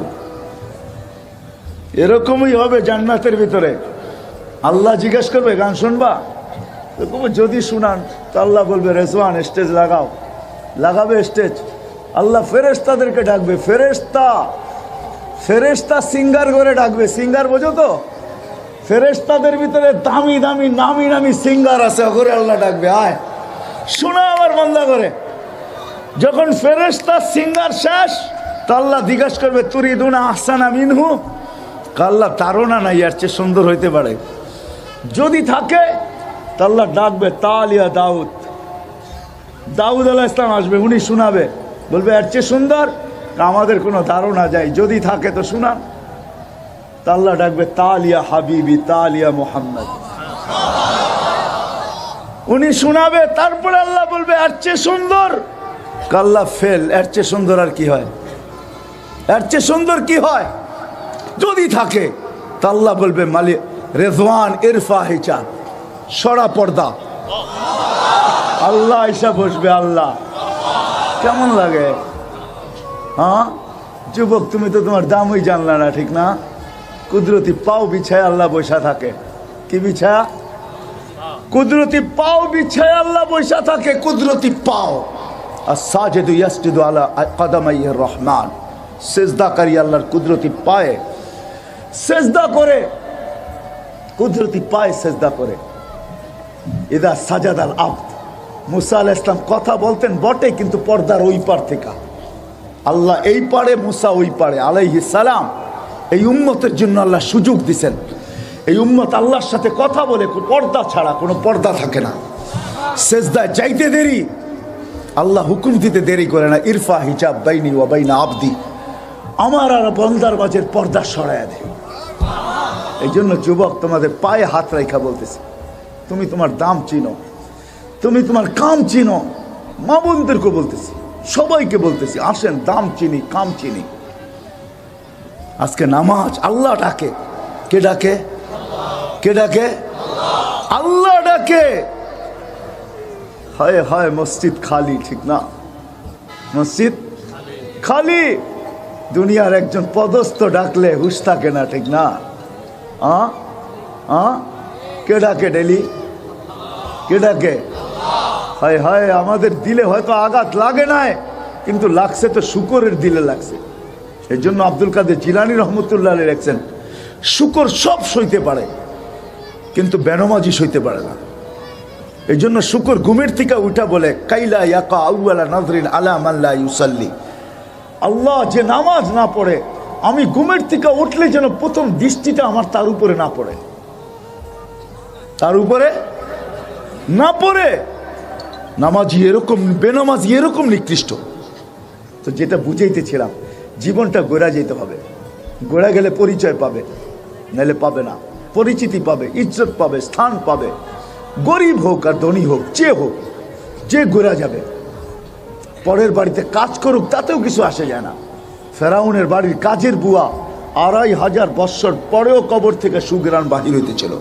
এরকমই হবে জান্নাতের ভিতরে। আল্লাহ জিজ্ঞেস করবে গান শুনবা? যদি শুনান তো আল্লাহ বলবে রেজওয়ান স্টেজ লাগাও, লাগাবে স্টেজ। আল্লাহ ফেরেশতাদেরকে ডাকবে, ফেরেশতা সিঙ্গার করে ডাকবে। সিঙ্গার বোঝো তো? ফেরেশতাদের ভিতরে দামি দামি নামি নামি সিঙ্গার আছে, ওরে আল্লাহ ডাকবে, আয় শোনা আমার বান্দা করে। যখন ফেরেশতা সিঙ্গার শেষ, তো আল্লাহ জিজ্ঞাসা করবে তুরিদুনা আহসানা মিনহু? আল্লাহ তারা নাই, এর চেয়ে সুন্দর হইতে পারে। যদি থাকে তো আল্লাহ ডাকবে তালিয়া দাউদ। দাউদ আলাইহিস সালাম আসবে, উনি শোনাবে, বলবে এর চেয়ে সুন্দর? আমাদের কোনো ধারণা যায়, যদি থাকে তো শুনান। তা আল্লাহ ডাকবে তালিয়া হাবিবি, তালিয়া মুহাম্মদ। উনি শোনাবে, তারপরে আল্লাহ বলবে এর চেয়ে সুন্দর? আল্লাহ ফেল, এর চেয়ে সুন্দর আর কি হয়? এর চেয়ে সুন্দর কি হয়? যদি থাকে তা আল্লাহ বলবে মালিক রেজওয়ান ইরফা হিজাব, সরা পর্দা। আল্লাহ এসে বসবে। আল্লাহ কেমন লাগে? হ্যাঁ যুবক, তুমি তো তোমার দামই জানলা না, ঠিক না? কুদরতি পাও বিছায় আল্লাহ বৈশা থাকে। কি বিছায়া? কুদরতি পাও বিছায় আল্লাহ বৈশা থাকে। কুদরতি পাও। আর সাজেদু ইয়াসজুদু আলা কদমাইহির রহমান, সিজদাকারী আল্লাহর কুদরতি পায়ে সিজদা করে, কুদরতি পায়ে সিজদা করে। ইদা সাজাদাল আবদ। মুসা আলাইহিস সালাম কথা বলতেন বটে, কিন্তু পর্দার ওই পার থেকে। আল্লাহ এই পারে, মুসা ওই পারে আলাইহিস সালাম। এই উম্মতের জন্য আল্লাহ সুযোগ দিছেন। এই উম্মত আল্লাহর সাথে কথা বলে, পর্দা ছাড়া কোনো পর্দা থাকে না। সিজদায় যাইতে দেরি, আল্লাহ হুকুম দিতে দেরি করে না। ইরফা হিজাব বাইনি ওয়া বাইনা আবদি, আমার আর বান্দার মাঝের পর্দা সরায়া দে। এই জন্য যুবক, তোমাদের পায়ে হাত রাখা বলতেছি, তুমি তোমার দাম চিনো, তুমি তোমার কাম চিনো। মা বোনদেরকে বলতেছি, সবাইকে বলতেছি, আসেন দাম চিনি, কাম চিনি। আজকে নামাজ আল্লাহ ডাকে। কে ডাকে? কে ডাকে? আল্লাহ ডাকে। হায় হায়, মসজিদ খালি, ঠিক না? মসজিদ খালি। দুনিয়ার একজন পদস্থ ডাকলে হুশ থাকে না, ঠিক না? কে ডাকে ডেলি? কে ডাকে? হায় হায়, আমাদের দিলে হয়তো আঘাত লাগে নাই, কিন্তু লাগছে তো শুকরের দিলে লাগছে। এই জন্য আব্দুল কাদের জিলানী রহমতুল্লাহ আলাইহি লিখছেন, শুকর সব সইতে পারে, কিন্তু বেনমাজি সইতে পারে না। এই জন্য শুকর ঘুমের থেকে উঠা বলে কাইলা ইয়াকা আউয়ালা নাজরিন আলা মান লা ইউসাল্লি। আল্লাহ যে নামাজ না পড়ে, আমি ঘুমের থেকে উঠলে যেন প্রথম দৃষ্টিটা আমার তার উপরে না পড়ে। তার উপরে না পড়ে নামাজি এরকম, বেনামাজি এরকম নিকৃষ্ট। তো যেটা বুঝাইতেছিলাম, জীবনটা গড়া যেতে হবে। গড়া গেলে পরিচয় পাবে, নাহলে পাবে না। পরিচিতি পাবে, ইজ্জত পাবে, স্থান পাবে। গরিব হোক আর ধনী হোক, যে গড়া যাবে। পরের বাড়িতে কাজ করুক, তাতেও কিছু আসে যায় না। ফেরাউনের বাড়ির কাজের বুয়া 2500 বৎসর পরেও কবর থেকে সুঘ্রাণ বাহির হইতেছিল।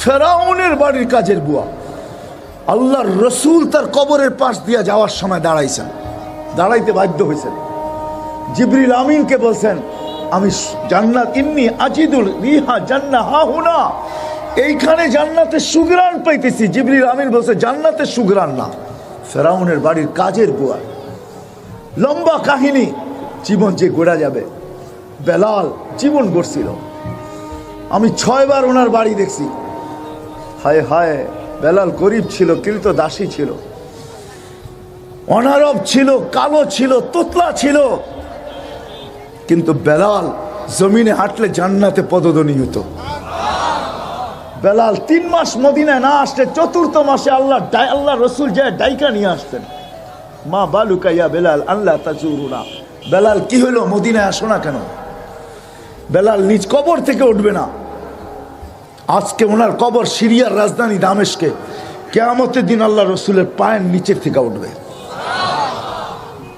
ফেরাউনের বাড়ির কাজের বুয়া। আল্লাহর রসুল তার কবরের পাশ দিয়ে যাওয়ার সময় দাঁড়াইছেন, দাঁড়াইতে বাধ্য হয়েছেন। জিবরিল আমিনকে বলছেন, আমি জান্নাত, ইন্নী আজিদুল রিহা জান্নাহ হাহুনা, এইখানে জান্নাতের সুঘ্রাণ পাইতেছি। জিবরিল আমিন বলছে জান্নাতের সুঘ্রাণ না, ফেরাউনের বাড়ির কাজের বুয়া। লম্বা কাহিনী, জীবন যে গড়া যাবে। বেলাল জীবন গড়ছিল। আমি 6 বার ওনার বাড়ি দেখছি। হায় হায়, বেলাল গরিব ছিল, কিন্তু দাসী ছিল, অনারব ছিল, কালো ছিল, তোতলা ছিল, কিন্তু বেলাল জমিনে হাঁটলে জান্নাতে পদধ্বনি হতো। বেলাল 3 মাস মদিনায় না আসলে 4th মাসে আল্লাহ রসুল যায় ডাইকা নিয়ে আসতেন। মা বালুকা ইয়া বেলাল আল্লাহ তাজুরুনা, বেলাল কি হলো, মদিনায় আসো না কেন? বেলাল নিজ কবর থেকে উঠবে না। আজকে ওনার কবর সিরিয়ার রাজধানী দামেস্কে। কিয়ামতের দিন আল্লাহ রসুলের পায়ের নিচের থেকে উঠবে।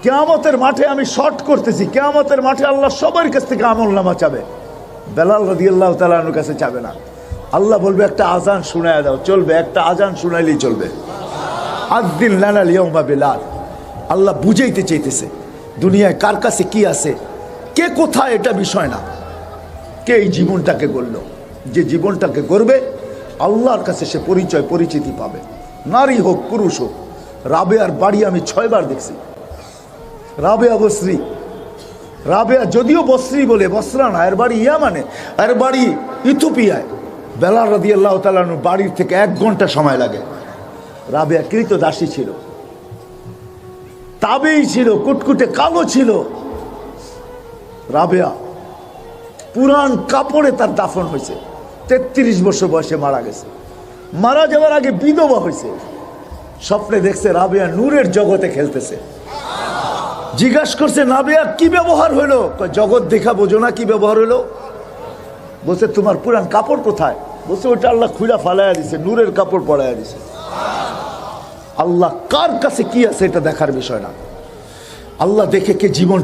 কিয়ামতের মাঠে আমি শর্ট করতেছি, কিয়ামতের মাঠে আল্লাহ সবার কাছ থেকে আমলনামা চাবে, বেলাল রাদিয়াল্লাহু তাআলা আনহুর কাছে চাবে না। আল্লাহ বলবে একটা আজান শুনায় দাও, চলবে, একটা আজান শুনাইলেই চলবে। আযদিন লানা লিয়াউমা বেলাল। আল্লাহ বুঝাইতে চাইতেছে দুনিয়ায় কার কাছে কি আছে, কে কোথায়, এটা বিষয় না, কে এই জীবনটাকে গড়ল। যে জীবনটাকে গড়বে আল্লাহর কাছে সে পরিচয়, পরিচিতি পাবে। নারী হোক পুরুষ হোক। রাবেয়ার বাড়ি আমি 6 বার দেখছি। রাবেয়া বসরি, রাবেয়া যদিও বসরি বলে, বসরা না, এর বাড়ি ইয়ামানে, এর বাড়ি ইথিওপিয়ায়। বেলাল রাদিয়াল্লাহু তাআলা আনহু বাড়ির থেকে 1 ঘন্টা সময় লাগে। রাবেয়া কৃতদাসী ছিল, তাবেই ছিল, কুটকুটে কালো ছিল। রাবেয়া পুরান কাপড়ে তার দাফন হয়েছে। 33 বছর বয়সে মারা গেছে। মারা যাওয়ার আগে বিধবা হয়েছে। স্বপ্নে দেখছে রাবেয়া নূরের জগতে খেলতেছে। জিজ্ঞাসা করছে, রাবেয়া কি ব্যবহার হলো? জগৎ দেখা বোঝো না, কি ব্যবহার হলো? বলছে তোমার পুরান কাপড় কোথায়? বলছে ওটা আল্লাহ খুলা ফালাইয়া দিছে, নূরের কাপড় পরাইয়া দিছে। আল্লাহ কার কাছে কি আছে এটা দেখার বিষয় না, আল্লাহ দেখে কে জীবন